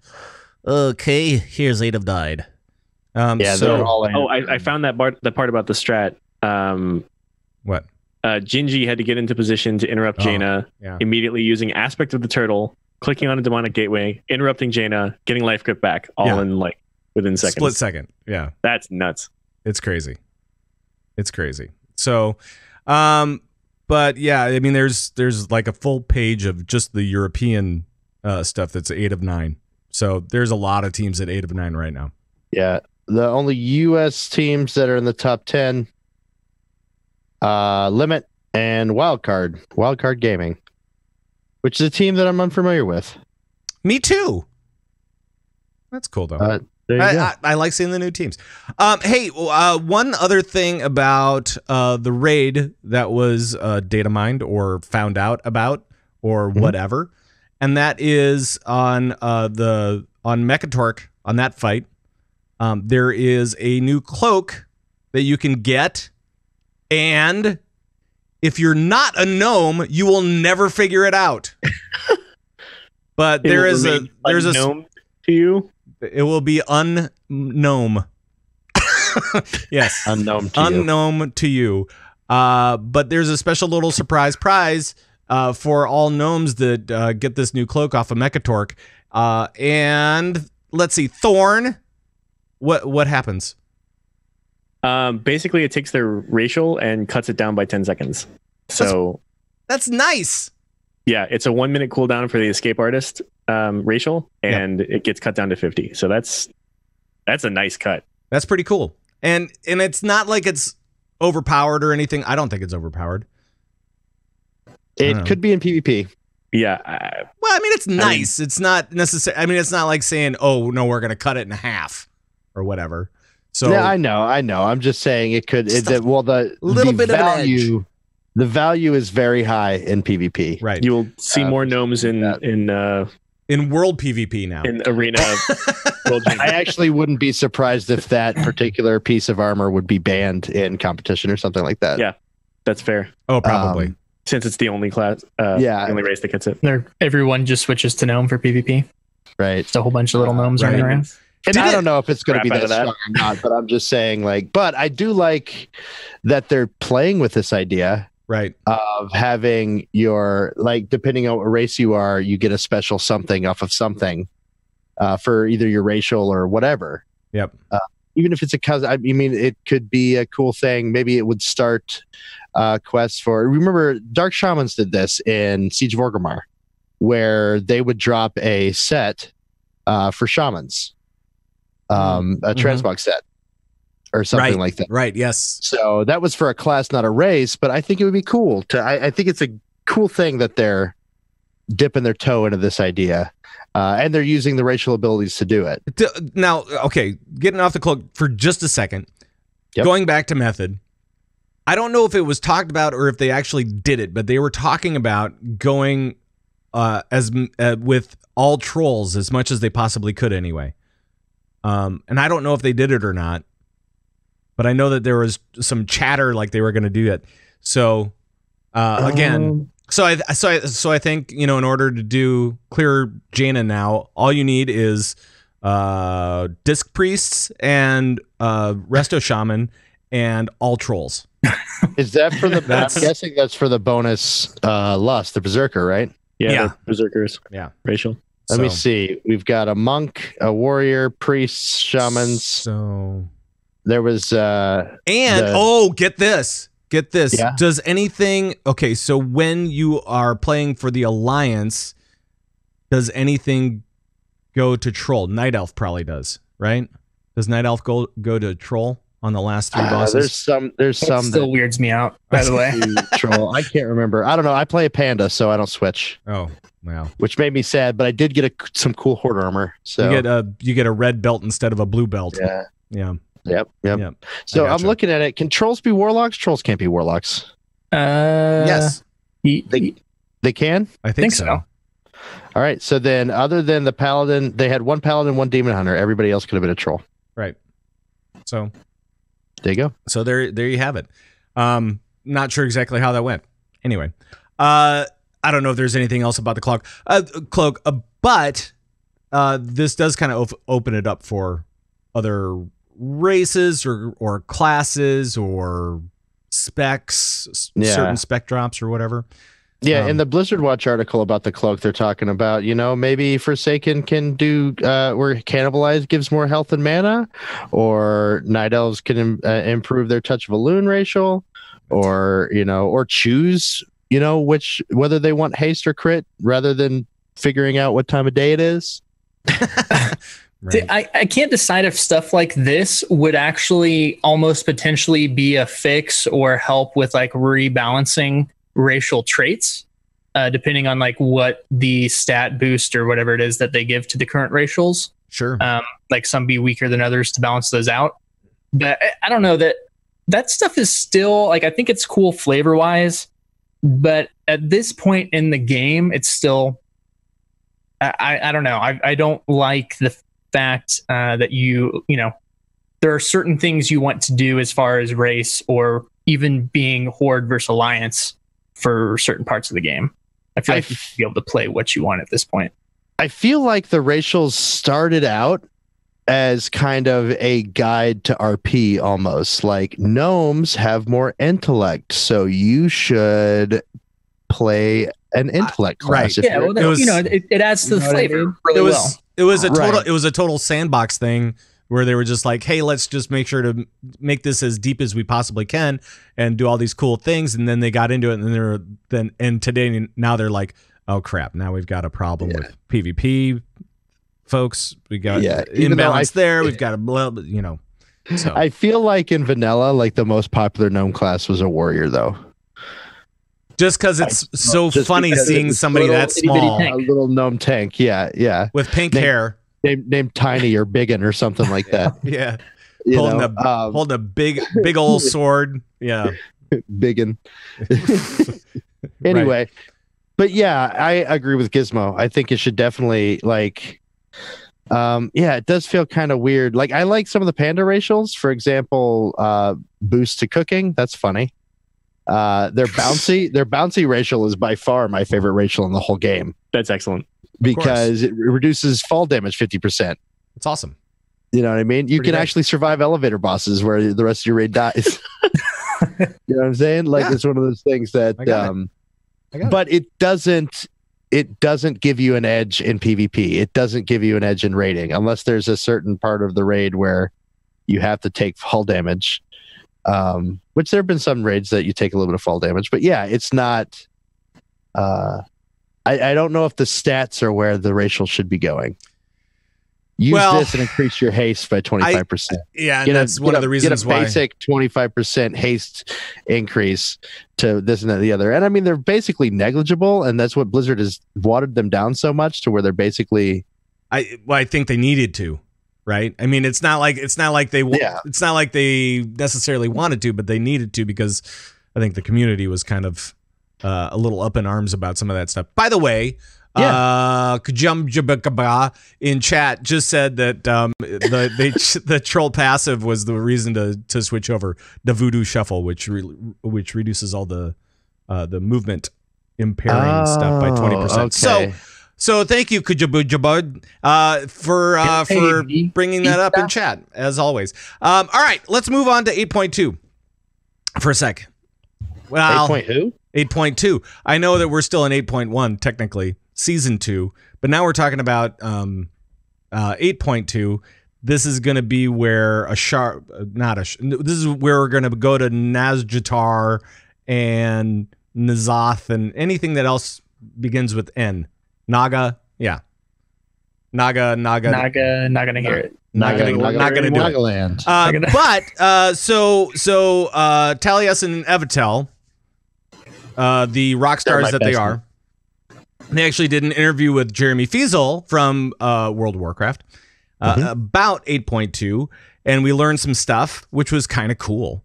Okay, here's 8 have died. They're all in. I found that part about the strat. What? Gingy had to get into position to interrupt Jaina, immediately using Aspect of the Turtle, clicking on a demonic gateway, interrupting Jaina, getting life grip back, all in like within seconds. Split second. Yeah. That's nuts. It's crazy. So, but yeah, I mean, there's like a full page of just the European stuff that's 8 of 9. So there's a lot of teams at 8 of 9 right now. Yeah. The only U.S. teams that are in the top 10, Limit and Wildcard Gaming, which is a team that I'm unfamiliar with. Me too. That's cool though. I like seeing the new teams. Hey, one other thing about the raid that was data mined or found out about or whatever, and that is on Mechatork, on that fight. There is a new cloak that you can get. And if you're not a gnome, you will never figure it out. But there's a gnome to you. It will be unknown. Yes, unknown to you. But there's a special little surprise prize for all gnomes that get this new cloak off of Mechatork. And let's see, Thorn. What happens? Basically, it takes their racial and cuts it down by 10 seconds. So that's nice. Yeah, it's a 1 minute cooldown for the escape artist racial, and it gets cut down to 50. So that's a nice cut. That's pretty cool. And it's not like it's overpowered or anything. I don't think it's overpowered. It could be in PvP. Yeah. Well, I mean, it's nice. It's not necessary. I mean, it's not like saying, "Oh no, we're gonna cut it in half" or whatever. So yeah, I know. I'm just saying it could. The value is very high in PvP. Right. You will see more gnomes in world PvP now. In arena. I actually wouldn't be surprised if that particular piece of armor would be banned in competition or something like that. Yeah, that's fair. Oh, probably. Since it's the only class, the only race that gets it. Everyone just switches to gnome for PvP. Right. Just a whole bunch of little gnomes running around. And I don't know if it's going to be that strong or not, but I'm just saying, but I do like that they're playing with this idea, right, of having your, depending on what race you are, you get a special something off of something for either your racial or whatever. Yep. Even if it's a cousin, I mean, it could be a cool thing. Maybe it would start quests for. Remember, Dark Shamans did this in Siege of Orgrimmar, where they would drop a set for shamans. A transmog set or something like that. Right. Yes. So that was for a class, not a race, but I think it would be cool I think it's a cool thing that they're dipping their toe into this idea. And they're using the racial abilities to do it. Now, okay, getting off the cloak for just a second. Yep. Going back to method. I don't know if it was talked about or if they actually did it, but they were talking about going with all trolls as much as they possibly could anyway. And I don't know if they did it or not, but I know that there was some chatter like they were going to do it. So again, so I think, in order to do clear Jaina now, all you need is disc priests and resto shaman and all trolls. Is that for the? I'm guessing that's for the bonus lust, the berserker, right? Yeah. Berserkers. Yeah, racial. Let me see. We've got a monk, a warrior, priests, shamans. So there was get this. Yeah. Does anything so when you are playing for the Alliance, does anything go to troll? Night Elf probably does, right? Does Night Elf go to troll on the last 3 bosses? There's some that still weirds me out, by the way. Troll. I can't remember. I don't know. I play a panda, so I don't switch. Oh, wow. Which made me sad, but I did get some cool horde armor. So you get a red belt instead of a blue belt. Yeah. Yeah. Yep. So I'm looking at it. Can trolls be warlocks? Trolls can't be warlocks. Yes. They can? I think so. All right. So then other than the paladin, they had one paladin, one demon hunter. Everybody else could have been a troll. Right. So there you go. So there you have it. Not sure exactly how that went. Anyway, I don't know if there's anything else about the cloak, but this does kind of open it up for other races or classes or specs, certain spec drops or whatever. Yeah, in the Blizzard Watch article about the cloak, they're talking about, maybe Forsaken can do where Cannibalize gives more health and mana, or Night Elves can improve their Touch of a Loon racial, or choose, whether they want haste or crit rather than figuring out what time of day it is. Right. I can't decide if stuff like this would actually almost potentially be a fix or help with like rebalancing racial traits, depending on like what the stat boost or whatever it is that they give to the current racials. Sure. Like some be weaker than others to balance those out. But I don't know, that stuff is still like, I think it's cool flavor wise, but at this point in the game, it's still, I don't know. I don't like the fact that there are certain things you want to do as far as race or even being Horde versus Alliance for certain parts of the game. I feel like you should be able to play what you want at this point. I feel like the racials started out as kind of a guide to RP almost. Like gnomes have more intellect, so you should play an intellect class. Right. Yeah, well, it adds to the flavor really well. It was a total sandbox thing where they were just like, hey, let's just make sure to make this as deep as we possibly can and do all these cool things. And then they got into it, and today now they're like, oh crap, now we've got a problem with PvP, folks. We got imbalance there. We've got a So I feel like in vanilla, like the most popular gnome class was a warrior, though. Just because it's so funny seeing somebody that small, a little gnome tank, with pink hair. Named Tiny or Biggin or something like that. Yeah. Holding a big old sword. Yeah. Biggin. Anyway, right. But yeah, I agree with Gizmo. I think it should definitely it does feel kind of weird. Like I like some of the panda racials, for example, boost to cooking. That's funny. Their bouncy racial is by far my favorite racial in the whole game. That's excellent. Because it reduces fall damage 50%. It's awesome. You know what I mean? You can actually survive elevator bosses where the rest of your raid dies. You know what I'm saying? Like it's one of those things that but it doesn't give you an edge in PvP. It doesn't give you an edge in raiding unless there's a certain part of the raid where you have to take fall damage. Which there have been some raids that you take a little bit of fall damage, but yeah, it's not I don't know if the stats are where the racial should be going. Use this and increase your haste by 25%. Yeah, that's one of the reasons why. Basic 25% haste increase to this and that, the other. And I mean, they're basically negligible, and that's what Blizzard has watered them down so much to where they're basically. I think they needed to, right? I mean, it's not like they necessarily wanted to, but they needed to because I think the community was kind of a little up in arms about some of that stuff. By the way. Kajum in chat just said that the troll passive was the reason to switch over the Voodoo Shuffle, which reduces all the movement impairing stuff by 20%. Okay. So thank you Kajabud for bringing that up in chat as always. All right, let's move on to 8.2 for a sec. Well, 8.2. I know that we're still in 8.1 technically. Season 2, but now we're talking about 8.2. This is going to be where this is where we're going to go to Nazjatar and Nazoth and anything that else begins with N. Naga, yeah. Naga. Not gonna hear it. Not gonna do it. Nagaland. So Taliesin and Evitel, the rock stars that they are. They actually did an interview with Jeremy Feasel from World of Warcraft about 8.2, and we learned some stuff, which was kind of cool.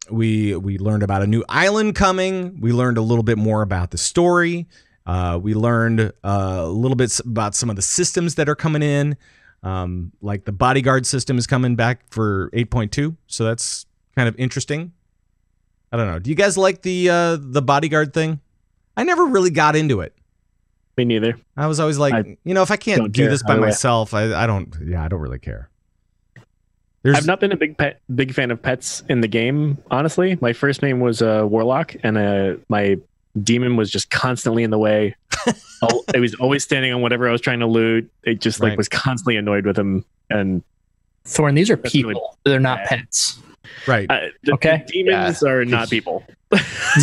We learned about a new island coming. We learned a little bit more about the story. We learned a little bit about some of the systems that are coming in, like the bodyguard system is coming back for 8.2, so that's kind of interesting. I don't know. Do you guys like the bodyguard thing? I never really got into it. Me neither. I was always like, if I can't do this by myself, I don't really care. I've not been a big fan of pets in the game, honestly. My first name was Warlock, and my demon was just constantly in the way. It was always standing on whatever I was trying to loot. It just was constantly annoyed with him. And Thorn, these are people. They're not pets. Right. The demons are not people.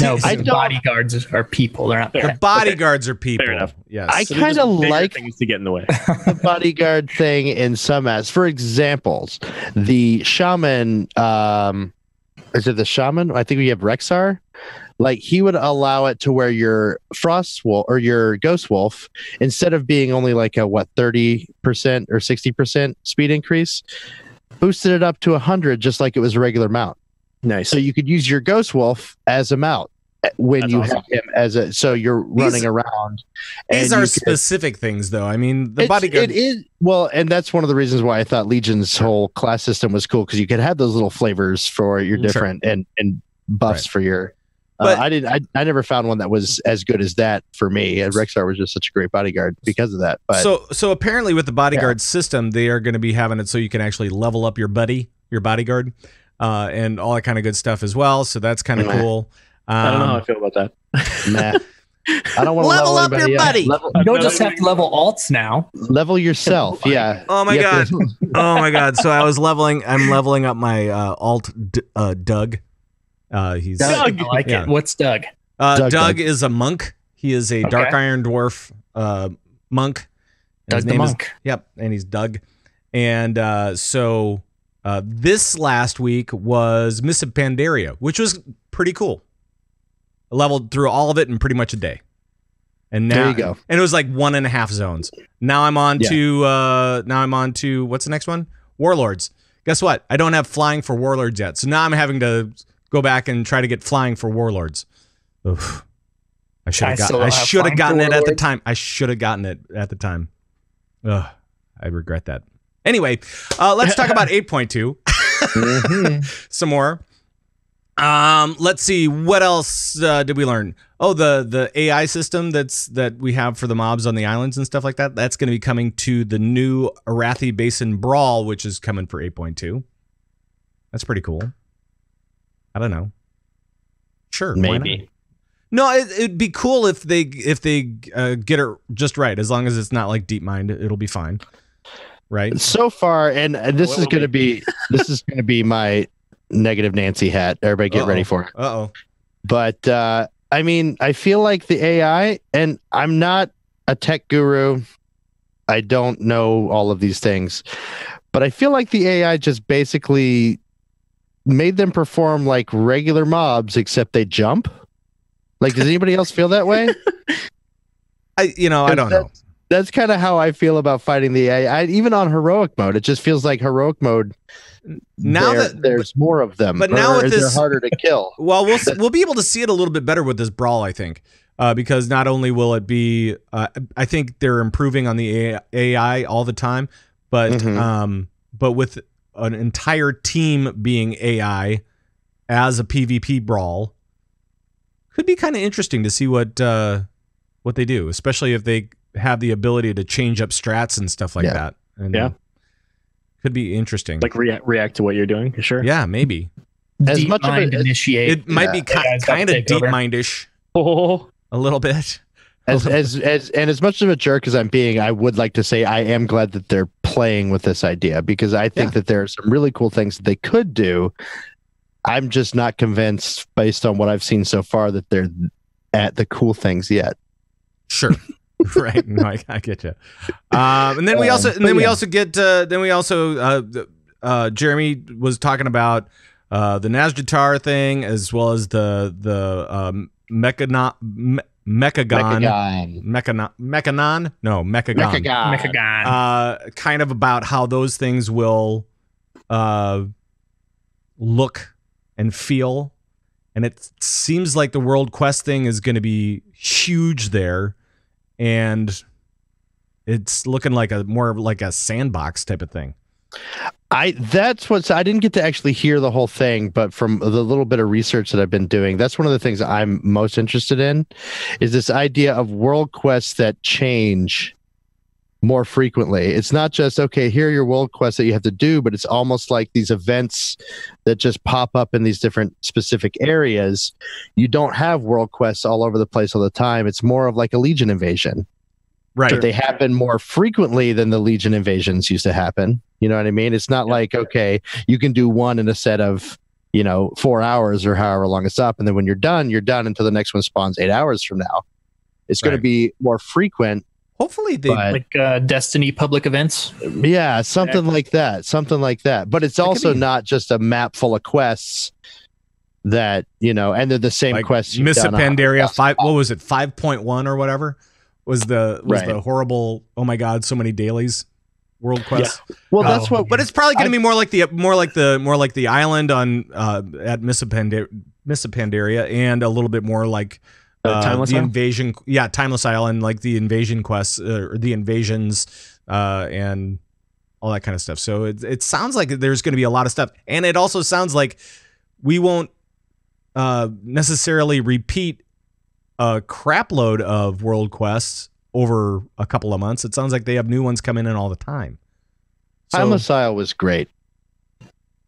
No, the bodyguards are people. They're not pets. The bodyguards are people. Fair enough. Yes. I kind of like things to get in the way. The bodyguard thing in some as. For examples, the shaman. Is it the shaman? I think we have Rexar. Like he would allow it to where your frost wolf or your ghost wolf, instead of being only like a 30% or 60% speed increase, boosted it up to 100, just like it was a regular mount. Nice. So you could use your ghost wolf as a mount when That's awesome. Have him as a. So you're running around. These are specific things, though. I mean, the bodyguard. It is well, and that's one of the reasons why I thought Legion's whole class system was cool, because you could have those little flavors for your different and buffs for your. But I never found one that was as good as that for me. And Rexar was just such a great bodyguard because of that. But so apparently with the bodyguard system, they are going to be having it so you can actually level up your bodyguard, and all that kind of good stuff as well. So that's kind of cool. I don't know how I feel about that. Nah. I don't want to level up your buddy. You don't just have to level alts now. Level yourself. Yeah. Oh my god. Oh my god. So I'm leveling up my alt Doug. He's Doug. I like it. What's Doug? Doug is a monk. He is a Dark Iron Dwarf monk. Doug the monk. Yep, and he's Doug. And so this last week was Mists of Pandaria, which was pretty cool. I leveled through all of it in pretty much a day. And now, there you go. And it was like 1.5 zones. Now I'm on to what's the next one? Warlords. Guess what? I don't have flying for Warlords yet. So now I'm having to go back and try to get flying for Warlords. Oof. I should have gotten it at the time. I should have gotten it at the time. Ugh, I regret that. Anyway, let's talk about 8.2. Some more. Let's see. What else did we learn? Oh, the AI system that we have for the mobs on the islands and stuff like that. That's going to be coming to the new Arathi Basin Brawl, which is coming for 8.2. That's pretty cool. I don't know. Sure, maybe. No, it'd be cool if they get it just right. As long as it's not like DeepMind, it'll be fine, right? So far, and this is going to be my negative Nancy hat. Everybody, get ready for it. But I mean, I feel like the AI, and I'm not a tech guru. I don't know all of these things, but I feel like the AI just basically made them perform like regular mobs, except they jump. Like, does anybody else feel that way? I don't know. That's kind of how I feel about fighting the AI. Even on heroic mode, it just feels like heroic mode. Now there's more of them, but now with they're harder to kill. Well, we'll be able to see it a little bit better with this brawl, I think, because not only will it be, I think they're improving on the AI all the time, but but with an entire team being AI as a PvP brawl, could be kind of interesting to see what they do, especially if they have the ability to change up strats and stuff like that. And could be interesting. Like react to what you're doing. Sure. Yeah, maybe. As much of initiate. It might be kind of deep mindish. Oh, a little bit. As much of a jerk as I'm being, I would like to say I am glad that they're playing with this idea, because I think that there are some really cool things that they could do. I'm just not convinced, based on what I've seen so far, that they're at the cool things yet. Sure. Right. No, I get you. And then we also get Jeremy was talking about the Nazjatar thing, as well as the Mechagon. Kind of about how those things will look and feel. And it seems like the World Quest thing is going to be huge there. And it's looking like more like a sandbox type of thing. I didn't get to actually hear the whole thing, but from the little bit of research that I've been doing, that's one of the things I'm most interested in, is this idea of world quests that change more frequently. It's not just, okay, here are your world quests that you have to do, but it's almost like these events that just pop up in these different specific areas. You don't have world quests all over the place all the time. It's more of like a Legion invasion. Right. But they happen more frequently than the Legion invasions used to happen. You know what I mean? It's not like, okay, you can do one in a set of, 4 hours or however long it's up. And then when you're done until the next one spawns 8 hours from now. It's going to be more frequent. Hopefully they like Destiny public events. Yeah, something like that. But it's also not just a map full of quests that, and they're the same like quests. Miss Pandaria 5, what was it, 5.1 or whatever? Was the horrible, oh my god, so many dailies world quests. Yeah. Well, that's what. But it's probably going to be more like the island on at Miss Pandaria, and a little bit more like the invasion. Yeah, Timeless Island, like the invasion quests or the invasions and all that kind of stuff. So it sounds like there's going to be a lot of stuff, and it also sounds like we won't necessarily repeat a crap load of world quests over a couple of months. It sounds like they have new ones coming in all the time. So, Timeless Isle was great.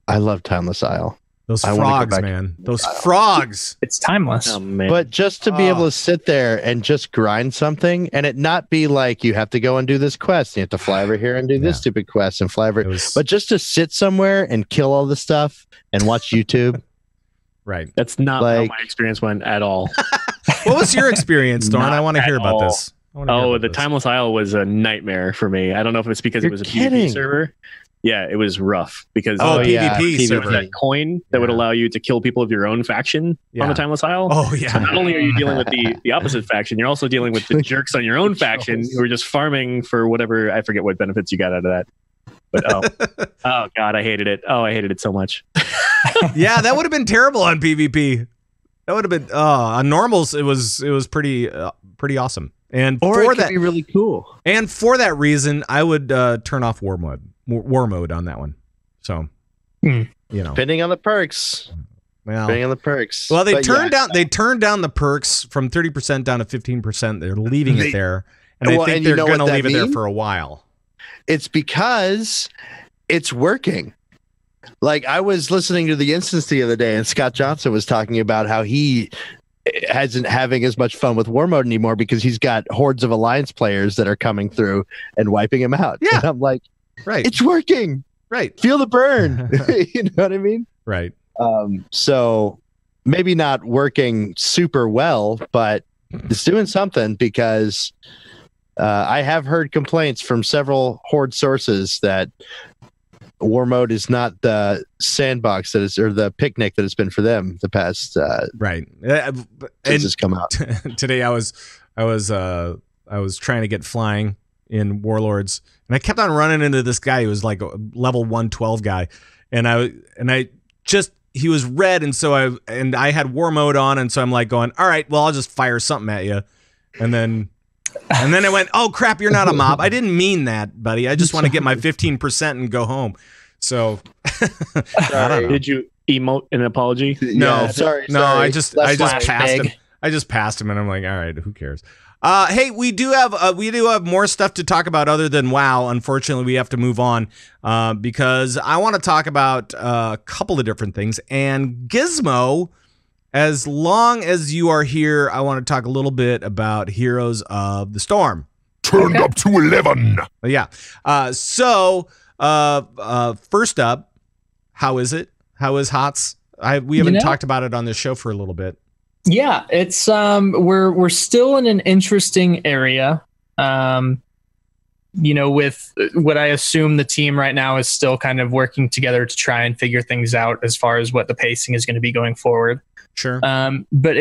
I love Timeless Isle. Those frogs, man. Those frogs. It's timeless. Oh, man. But just to be able to sit there and just grind something, and it not be like you have to go and do this quest, you have to fly over here and do this stupid quest and fly over. But just to sit somewhere and kill all the stuff and watch YouTube. Right. That's not how my experience went at all. What was your experience, Thorn? I want to hear about this. The Timeless Isle was a nightmare for me. I don't know if it's because it was a PvP server. Yeah, it was rough because PvP server. That coin that would allow you to kill people of your own faction on the Timeless Isle. Oh yeah. So not only are you dealing with the opposite faction, you're also dealing with the jerks on your own faction who are just farming for whatever, I forget what benefits you got out of that. But oh god, I hated it. Oh, I hated it so much. Yeah, that would have been terrible on PvP. That would have been on normals. It was pretty awesome. And or for it could be really cool. And for that reason, I would turn off war mode on that one. So, depending on the perks. Well, depending on the perks. Well, they turned down the perks from 30% down to 15%. They're leaving it there, and I think they're going to leave it there for a while. It's because it's working. Like, I was listening to the instance the other day, and Scott Johnson was talking about how he hasn't having as much fun with war mode anymore because he's got hordes of alliance players that are coming through and wiping him out. Yeah. And I'm like, right, it's working. Right. Feel the burn. You know what I mean? Right. So maybe not working super well, but it's doing something because I have heard complaints from several Horde sources that war mode is not the sandbox that is, or the picnic that it's been for them the past right. Since it's come out. Today I was trying to get flying in Warlords, and I kept on running into this guy who was like a level 112 guy, and I just, he was red, and so I had war mode on, and so I'm like going, all right, well, I'll just fire something at you, and then I went, oh crap, you're not a mob. I didn't mean that, buddy. I just want to get my 15% and go home. So I don't know. Did you emote an apology? No, Yeah, sorry. I just passed big. him. I just passed him, and I'm like, all right, who cares? Hey, we do have more stuff to talk about other than WoW. Unfortunately, we have to move on because I want to talk about a couple of different things. And Gizmo, as long as you are here, I want to talk a little bit about Heroes of the Storm. Turned up to 11. Yeah. So first up, how is it? How is HOTS? We haven't talked about it on this show for a little bit. Yeah, it's we're still in an interesting area. With what I assume the team right now is still kind of working together to try and figure things out as far as what the pacing is going to be going forward. Sure. But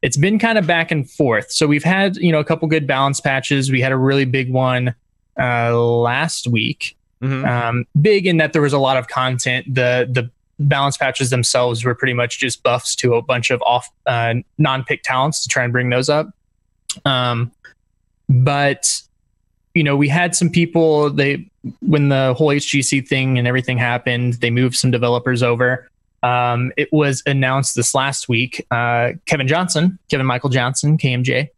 it's been kind of back and forth. So we've had, a couple good balance patches. We had a really big one last week. Mm-hmm. Big in that there was a lot of content. The balance patches themselves were pretty much just buffs to a bunch of off non-pick talents to try and bring those up. But we had some people, when the whole HGC thing and everything happened, they moved some developers over. It was announced this last week, Kevin Michael Johnson, KMJ,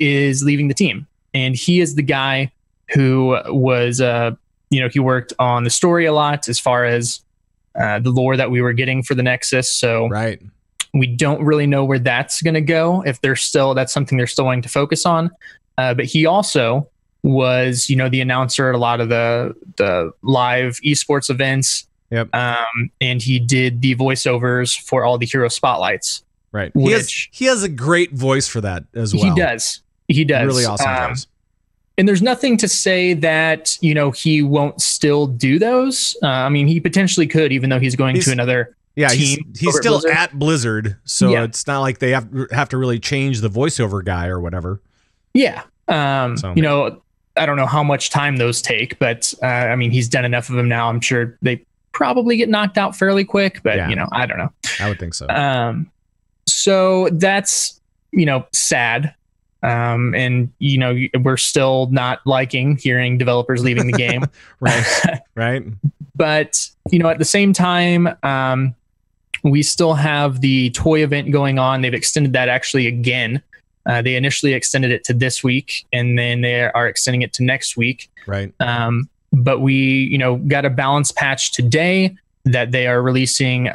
is leaving the team. And he is the guy who was, he worked on the story a lot as far as the lore that we were getting for the Nexus. So right. We don't really know where that's going to go, if that's something they're still wanting to focus on. But he also was, the announcer at a lot of the live esports events. Yep. And he did the voiceovers for all the hero spotlights. Right. He has a great voice for that as well. He does. Really awesome voice. And there's nothing to say that, he won't still do those. He potentially could, even though he's going to another team. He's still at Blizzard, so it's not like they have to really change the voiceover guy or whatever. Yeah. I don't know how much time those take, but he's done enough of them now. I'm sure they probably get knocked out fairly quick, but I don't know. I would think so. So that's, sad. And we're still not liking hearing developers leaving the game. Right. But, at the same time, we still have the toy event going on. They've extended that actually again. They initially extended it to this week, and then they are extending it to next week. Right. But we, got a balance patch today that they are releasing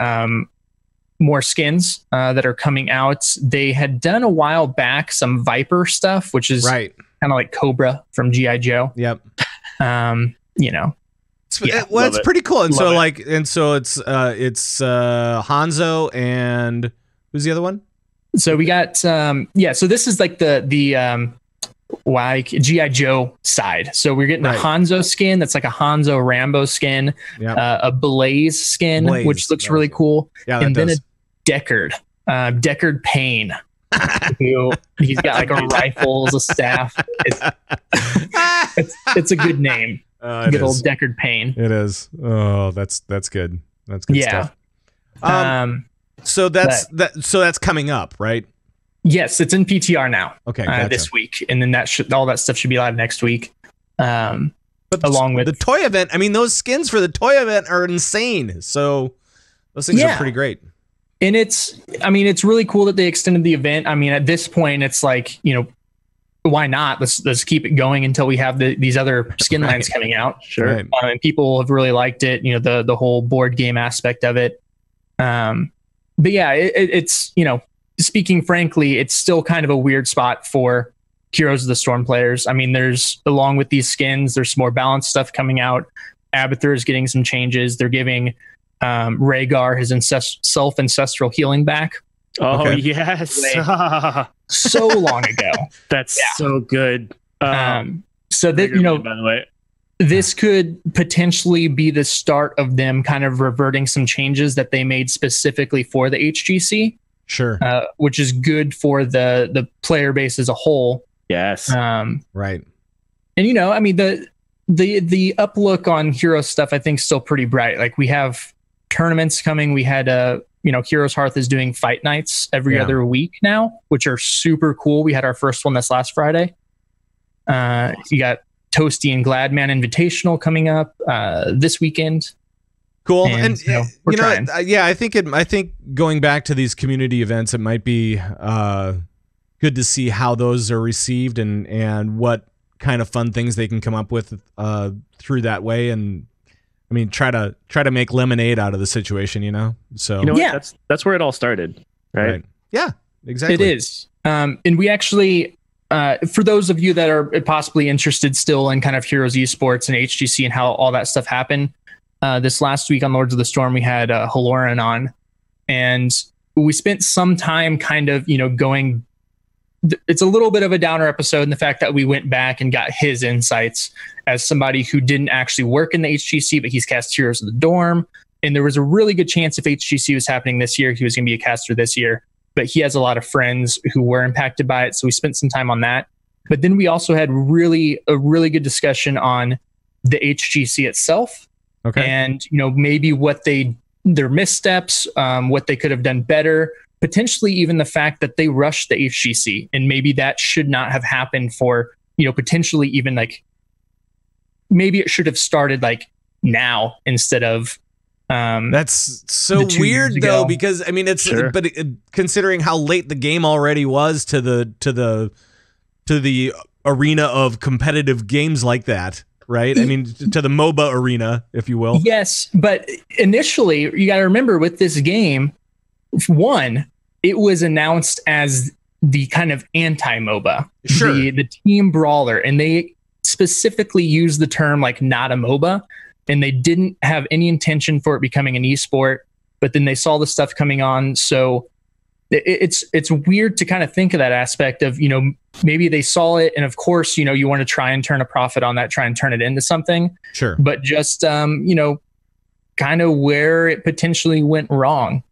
more skins that are coming out. They had done a while back some Viper stuff, which is kind of like Cobra from G.I. Joe. Yep. It's pretty cool. And so it's Hanzo and who's the other one? So we got so this is like the G.I. Joe side. So we're getting a Hanzo skin that's like a Hanzo Rambo skin, a Blaze skin, which looks really cool. Yeah, and then a Deckard Payne. He's got like a rifle as a staff. It's a good name. Good old Deckard Payne. It is. Oh, that's good. That's good stuff. So that's coming up, right? Yes, it's in PTR now. Okay, gotcha. This week, and then all that stuff should be live next week. But along with the toy event, those skins for the toy event are insane. So those things are pretty great. And it's really cool that they extended the event. At this point, it's like, why not? Let's keep it going until we have these other skin lines coming out. Sure. Right. And people have really liked it. The whole board game aspect of it. But yeah, it's speaking frankly, it's still kind of a weird spot for Heroes of the Storm players. There's, along with these skins, there's some more balanced stuff coming out. Abathur is getting some changes. They're giving Rhaegar his self-ancestral healing back. Oh, yes. So long ago. That's so good. So that, by the way, this could potentially be the start of them kind of reverting some changes that they made specifically for the HGC. Sure. Which is good for the player base as a whole. Yes. Right. And I mean, the uplook on hero stuff, I think, is still pretty bright. Like, we have tournaments coming. We had Heroes Hearth is doing fight nights every other week now, which are super cool. We had our first one this last Friday. You got Toasty and Gladman Invitational coming up this weekend. Cool. And we're trying. I think going back to these community events, it might be good to see how those are received and what kind of fun things they can come up with through that way. And I mean, try to make lemonade out of the situation, So that's where it all started, right? Yeah, exactly. It is. And we actually, for those of you that are possibly interested still in kind of Heroes Esports and HGC and how all that stuff happened, this last week on Lords of the Storm, we had Haloran on, and we spent some time kind of, going. It's a little bit of a downer episode in the fact that we went back and got his insights as somebody who didn't actually work in the HGC, but he's cast Heroes of the Dorm. And there was a really good chance if HGC was happening this year, he was going to be a caster this year. But he has a lot of friends who were impacted by it, so we spent some time on that. But then we also had a really good discussion on the HGC itself. Okay. And, maybe what their missteps, what they could have done better, potentially even the fact that they rushed the HGC, and maybe that should not have happened for, potentially even maybe it should have started now instead of. That's so weird though, because I mean, it's but considering how late the game already was to the arena of competitive games like that. Right. I mean, to the MOBA arena, if you will. Yes. But initially, you got to remember with this game, one, it was announced as the kind of anti-MOBA, the team brawler. And they specifically used the term not a MOBA. And they didn't have any intention for it becoming an esport. But then they saw the stuff coming on. So it's weird to kind of think of that aspect of, maybe they saw it. And of course, you want to try and turn a profit on that, try and turn it into something. Sure. But just, kind of where it potentially went wrong.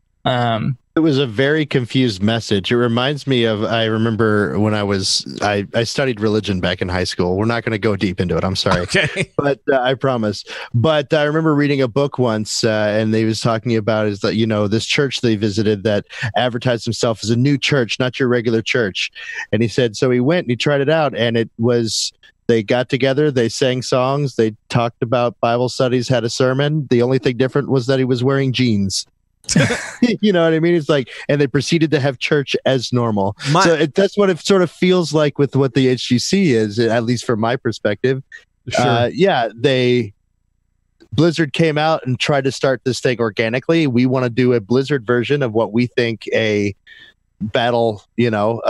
It was a very confused message. It reminds me of, I remember when I studied religion back in high school. We're not going to go deep into it. I'm sorry. Okay. But I promise. But I remember reading a book once and they was talking about is that, this church they visited that advertised himself as a new church, not your regular church. And he said, so he went and he tried it out, and it was, they got together, they sang songs, they talked about Bible studies, had a sermon. The only thing different was that he was wearing jeans. You know what I mean? It's and they proceeded to have church as normal. So that's what it sort of feels like with what the HGC is, at least from my perspective. Sure. Blizzard came out and tried to start this thing organically. We want to do a Blizzard version of what we think a battle, a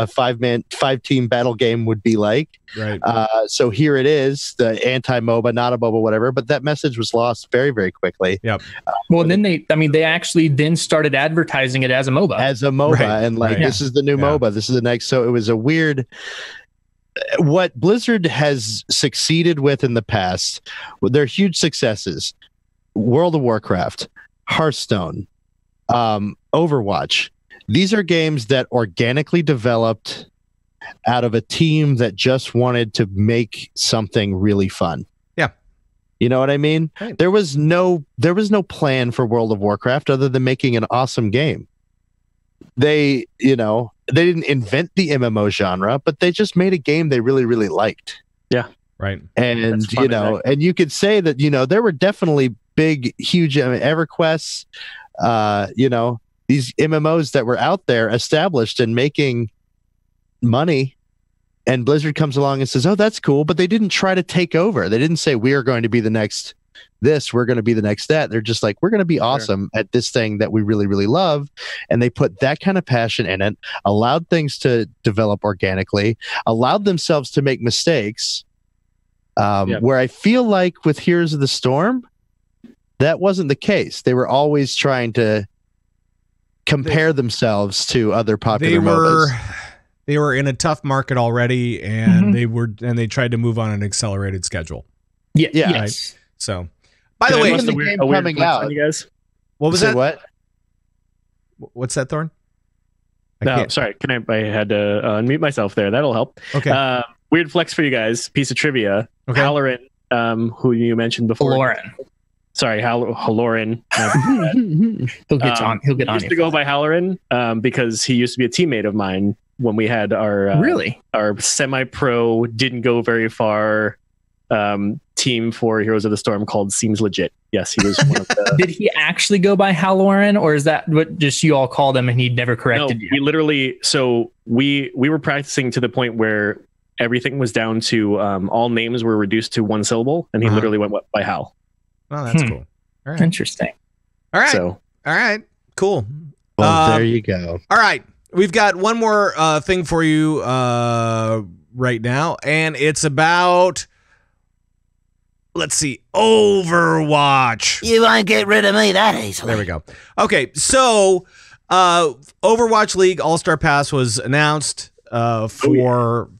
5-team battle game would be like. Right. So here it is, the anti-MOBA, not a MOBA, whatever. But that message was lost very, very quickly. Yep. Well, then they actually then started advertising it as a MOBA. As a MOBA, right. And this is the new MOBA. This is the next. So it was a weird. What Blizzard has succeeded with in the past, their huge successes: World of Warcraft, Hearthstone, Overwatch. These are games that organically developed out of a team that just wanted to make something really fun. Yeah. You know what I mean? Right. There was no plan for World of Warcraft other than making an awesome game. They didn't invent the MMO genre, but they just made a game they really, really liked. Yeah. Right. And, and you could say that, there were definitely big, huge EverQuests, these MMOs that were out there established and making money, and Blizzard comes along and says, oh, that's cool. But they didn't try to take over. They didn't say, we are going to be the next this, we're going to be the next that. They're just we're going to be awesome at this thing that we really, really love. And they put that kind of passion in it, allowed things to develop organically, allowed themselves to make mistakes. Where I feel like with Heroes of the Storm, that wasn't the case. They were always trying to compare themselves to other popular MOBAs. They were in a tough market already, and they tried to move on an accelerated schedule. Yeah. Yeah. Yes. So, by the way, Even the game coming out. You guys? what was that? What? What's that, Thorn? No, sorry. I had to unmute myself there. That'll help. Okay. Weird flex for you guys. Piece of trivia. Okay. Halloran, who you mentioned before. Lauren. Sorry, Halloran. He'll get on. He'll get He on. used to go by Halloran because he used to be a teammate of mine when we had our our semi-pro, didn't go very far team for Heroes of the Storm called Seems Legit. Yes, he was one of the... Did he actually go by Halloran, or is that what just you all called him and he never corrected you? We literally, so we were practicing to the point where everything was down to all names were reduced to one syllable, and he literally went by Hal. Oh, that's cool. All right. Interesting. All right. So, all right. Cool. Well, there you go. All right. We've got one more thing for you right now, and it's about, let's see, Overwatch. You won't get rid of me that easily. There we go. Okay, so Overwatch League All-Star Pass was announced for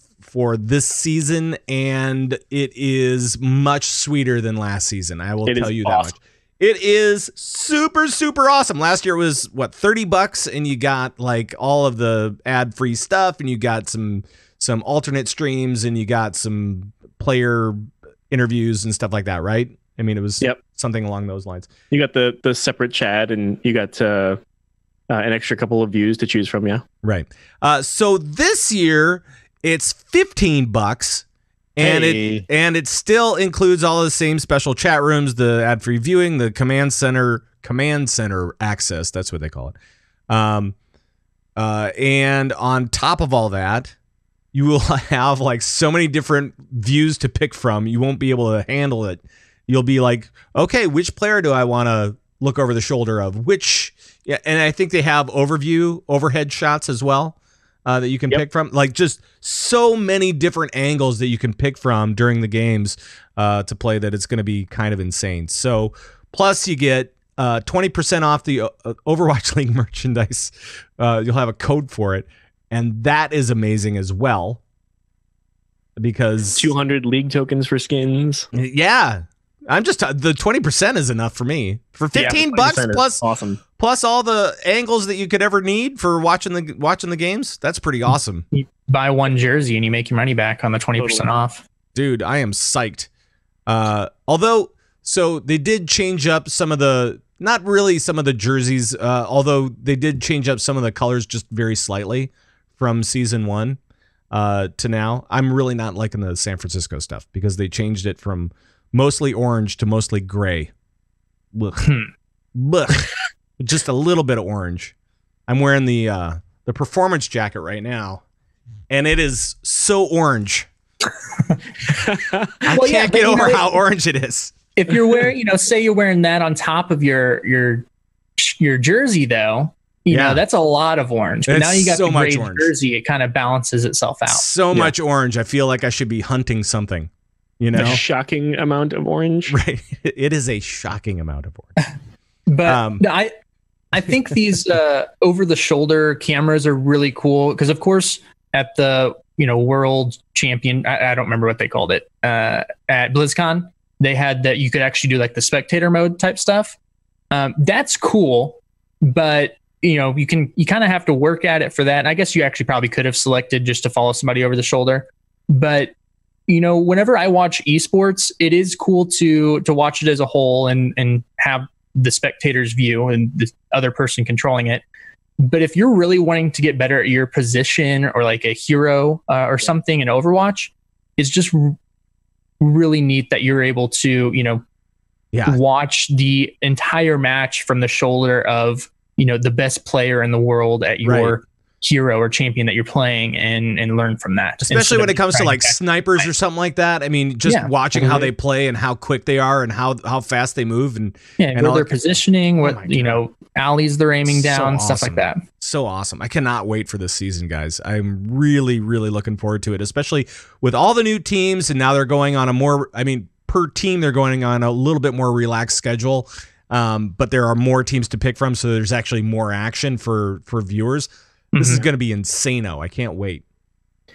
this season, and it is much sweeter than last season. I will tell you that much. It is super, super awesome. Last year it was what, $30, and you got like all of the ad-free stuff, and you got some alternate streams, and you got some player interviews and stuff like that, right? I mean, it was something along those lines. You got the separate chat, and you got an extra couple of views to choose from, yeah. Right. So this year it's $15, and it still includes all the same special chat rooms, the ad-free viewing, the command center access. That's what they call it. And on top of all that, you will have like so many different views to pick from. You won't be able to handle it. You'll be like, okay, which player do I want to look over the shoulder of? And I think they have overhead shots as well that you can pick from. Like just so many different angles that you can pick from during the games to play that it's going to be kind of insane. So plus you get 20% off the Overwatch League merchandise. You'll have a code for it. And that is amazing as well, because 200 league tokens for skins. Yeah, I'm just the 20% is enough for me for $15 plus awesome. Plus all the angles that you could ever need for watching the games. That's pretty awesome. You buy one jersey and you make your money back on the 20% off. Dude, I am psyched. Although, so they did change up some of the. Not really some of the jerseys, although they did change up some of the colors just very slightly from season 1 to now. I'm really not liking the San Francisco stuff because they changed it from mostly orange to mostly gray. Just a little bit of orange. I'm wearing the performance jacket right now, and it is so orange. I can't get over how orange it is. If you're wearing, say you're wearing that on top of your jersey, though, you know that's a lot of orange. But now you got so the gray jersey, it kind of balances itself out. So much orange. I feel like I should be hunting something. A shocking amount of orange. Right. It is a shocking amount of orange. But I think these over the shoulder cameras are really cool because, of course, at the World Champion, I don't remember what they called it at BlizzCon. They had that you could actually do like the spectator mode type stuff. That's cool, but you kind of have to work at it for that. And I guess you actually probably could have selected just to follow somebody over the shoulder. But whenever I watch esports, it is cool to watch it as a whole and have the spectator's view and the other person controlling it. But if you're really wanting to get better at your position or like a hero or something in Overwatch, it's just really neat that you're able to, watch the entire match from the shoulder of, the best player in the world at your hero or champion that you're playing and learn from that. Especially when it comes to like snipers or something like that. I mean, just watching how they play and how quick they are and how fast they move and all their positioning, alleys they're aiming down, stuff like that. So awesome. I cannot wait for this season, guys. I'm really, really looking forward to it, especially with all the new teams. And now they're going on per team, they're going on a little bit more relaxed schedule. But there are more teams to pick from. So there's actually more action for viewers. This is going to be insano. I can't wait.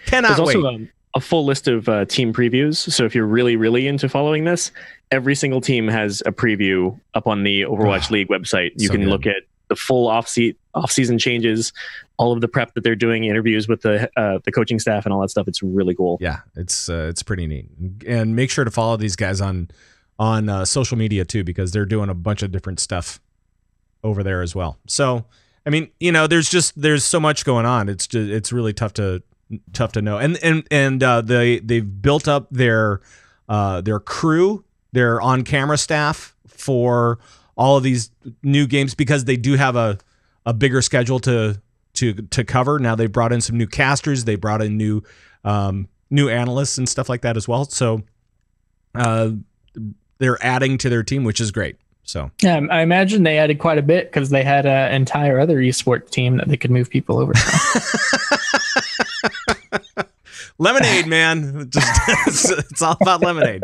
Cannot There's wait. also a full list of team previews. So if you're really, really into following this, every single team has a preview up on the Overwatch League website. You can look at the full off-season changes, all of the prep that they're doing, interviews with the coaching staff and all that stuff. It's really cool. Yeah, it's pretty neat. And make sure to follow these guys on social media too, because they're doing a bunch of different stuff over there as well. So, I mean, there's so much going on. It's really tough to know. And they've built up their crew, their on-camera staff for all of these new games, because they do have a bigger schedule to cover. Now they brought in some new casters, they brought in new analysts and stuff like that as well. So they're adding to their team, which is great. So yeah, I imagine they added quite a bit because they had an entire other esports team that they could move people over to. Lemonade, man. It's all about lemonade.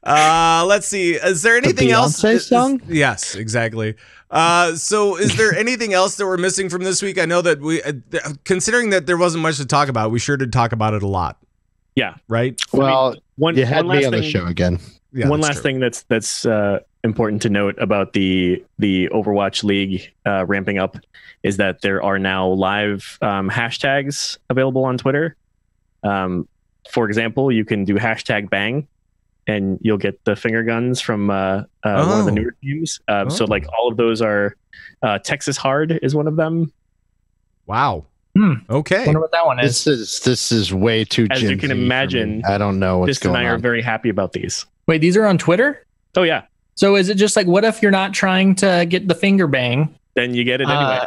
Let's see. Is there anything else? Song? Yes, exactly. So is there anything else that we're missing from this week? I know that we, considering that there wasn't much to talk about, we sure did talk about it a lot. Yeah. Right? Well, you had one me on the thing, show again. Yeah, one last thing that's important to note about the Overwatch League ramping up is that there are now live hashtags available on Twitter. For example, you can do #bang and you'll get the finger guns from one of the newer teams. So like all of those are Texas Hard is one of them. Wow. Okay. Wonder what that one is. This is way too. As you can imagine, I don't know what's Fist and going I on. are very happy about these. Wait, these are on Twitter? Oh yeah. So is it just like, what if you're not trying to get the finger bang? Then you get it anyway.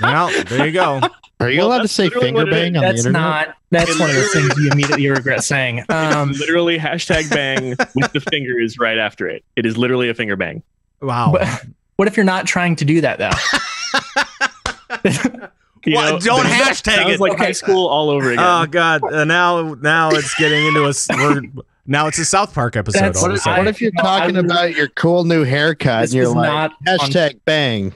Well, there you go. Are you allowed to say finger bang on the internet? That's one of those things you immediately regret saying. Literally #bang with the fingers right after it. It is literally a finger bang. Wow. But what if you're not trying to do that though? Don't hashtag sounds it. like high school all over again. Oh God! Now it's getting into now it's a South Park episode. What if you're talking about your cool new haircut and you're like #bang?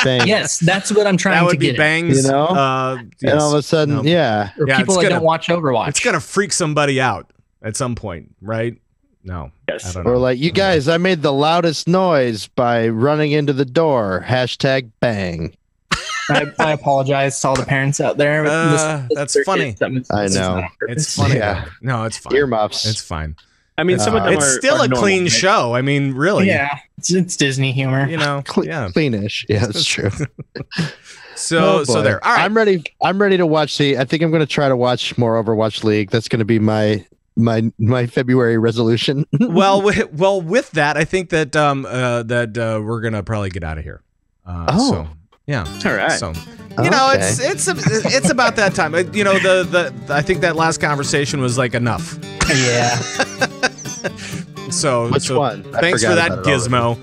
Bang. Yes, that's what I'm trying that would to be get. bangs, yes. And all of a sudden, Or people that don't watch Overwatch. It's gonna freak somebody out at some point, right? No. Yes. I don't know. Or like, you guys, I made the loudest noise by running into the door. #bang. I apologize to all the parents out there. That's funny. I know. It's funny. Yeah. No, it's fine. Earmuffs. It's fine. I mean, some of them it's still a clean show. I mean, really. Yeah, it's Disney humor. Cleanish. Yeah, that's true. So there. All right. I'm ready to watch. I think I'm going to try to watch more Overwatch League. That's going to be my February resolution. well, with that, I think that we're gonna probably get out of here. So, yeah. All right. So, it's about that time. I think that last conversation was like enough. Yeah. Which one? Thanks for that, Gizmo.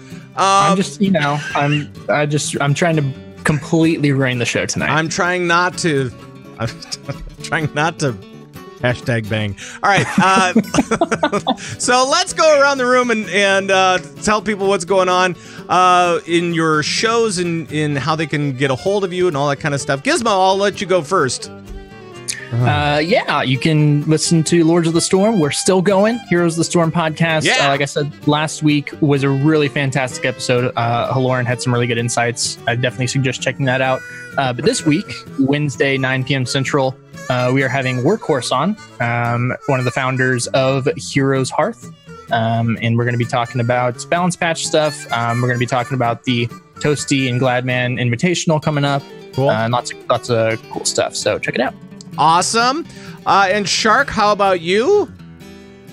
I'm trying to completely ruin the show tonight. I'm trying not to #bang. All right. So let's go around the room and tell people what's going on in your shows and in how they can get a hold of you and all that kind of stuff. Gizmo, I'll let you go first. You can listen to Lords of the Storm. We're still going. Heroes of the Storm podcast. Yeah. Like I said, last week was a really fantastic episode. Haloran had some really good insights. I definitely suggest checking that out. But this week, Wednesday, 9 p.m. Central, we are having Workhorse on, one of the founders of Heroes Hearth. And we're going to be talking about balance patch stuff. We're going to be talking about the Toasty and Gladman Invitational coming up. Cool. Lots of cool stuff. So check it out. Awesome. And Shark, how about you?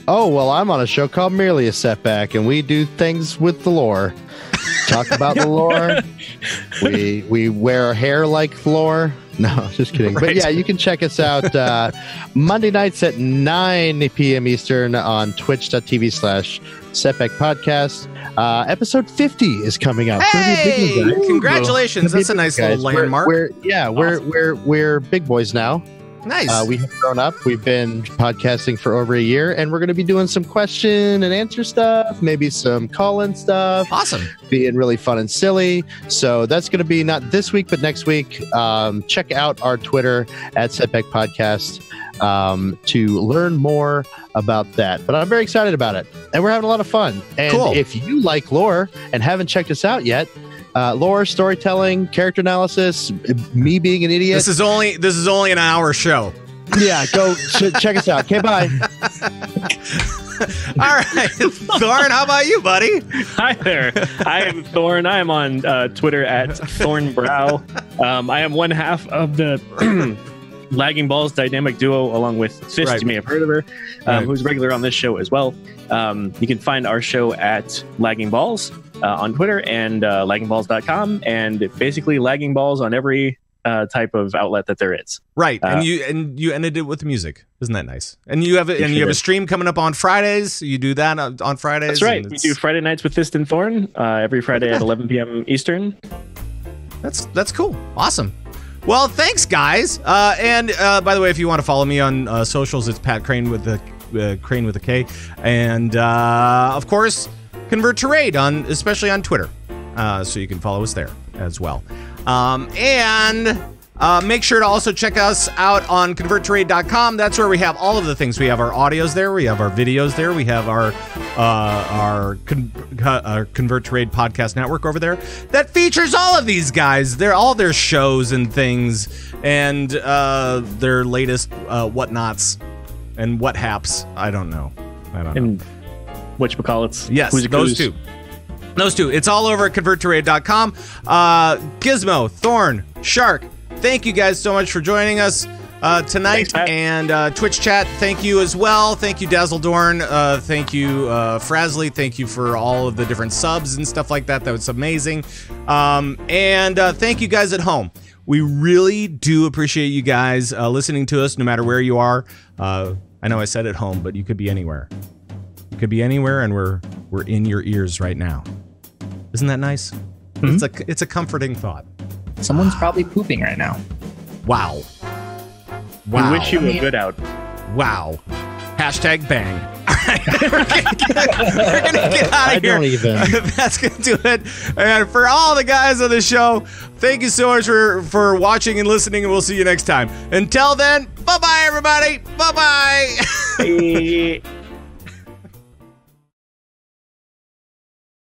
Oh, well, I'm on a show called Merely a Setback, and we do things with the lore. Talk about the lore. We wear our hair like lore. No, just kidding. Right. But yeah, you can check us out Monday nights at 9 p.m. Eastern on twitch.tv/Setback Podcast. Episode 50 is coming up. Hey! Congratulations. That's a nice little landmark. We're big boys now. Nice. We have grown up. We've been podcasting for over a year, and we're going to be doing some question and answer stuff, maybe some call-in stuff. Awesome. Being really fun and silly. So that's going to be not this week, but next week. Check out our Twitter at Setback Podcast to learn more about that. But I'm very excited about it, and we're having a lot of fun. And cool. If you like lore and haven't checked us out yet, lore, storytelling, character analysis, me being an idiot. This is only an hour show. Yeah, go check us out. Okay, bye. All right, Thorn, how about you, buddy? Hi there. I am Thorn. I am on Twitter at Thornbrow. I am one half of the Lagging Balls dynamic duo, along with Fist. Right. You may have heard of her, who's regular on this show as well. You can find our show at Lagging Balls on Twitter and laggingballs.com, and basically Lagging Balls on every type of outlet that there is. Right, and you ended it with music. Isn't that nice? And you have a stream coming up on Fridays. You do that on Fridays. That's right. We do Friday nights with Fist and Thorn every Friday at 11 p.m. Eastern. That's cool. Awesome. Well, thanks, guys. And by the way, if you want to follow me on socials, it's Pat Krane with the Krane with a K, and of course, Convert to Raid especially on Twitter, so you can follow us there as well. And make sure to also check us out on converttoraid.com. That's where we have all of the things. We have our audios there. We have our videos there. We have our Convert to Raid podcast network over there that features all of these guys. All their shows and things, and their latest whatnots and what haps. I don't know. And whatchamacallits. Yes, those two. Those two. It's all over at converttoraid.com. Gizmo, Thorn, Shark, thank you guys so much for joining us tonight. Thanks, and Twitch chat, thank you as well. Thank you, Dazar'alor. Thank you, Frasley. Thank you for all of the different subs and stuff like that. That was amazing. And thank you guys at home. We really do appreciate you guys listening to us no matter where you are. I know I said at home, but you could be anywhere. You could be anywhere, and we're in your ears right now. Isn't that nice? Mm-hmm. It's a comforting thought. Someone's probably pooping right now. Wow. We wish you a good out. Wow. Hashtag bang. All right. We're gonna get out of here. Don't even. That's gonna do it. And for all the guys on the show, thank you so much for watching and listening, and we'll see you next time. Until then, bye-bye, everybody. Bye-bye. Bye.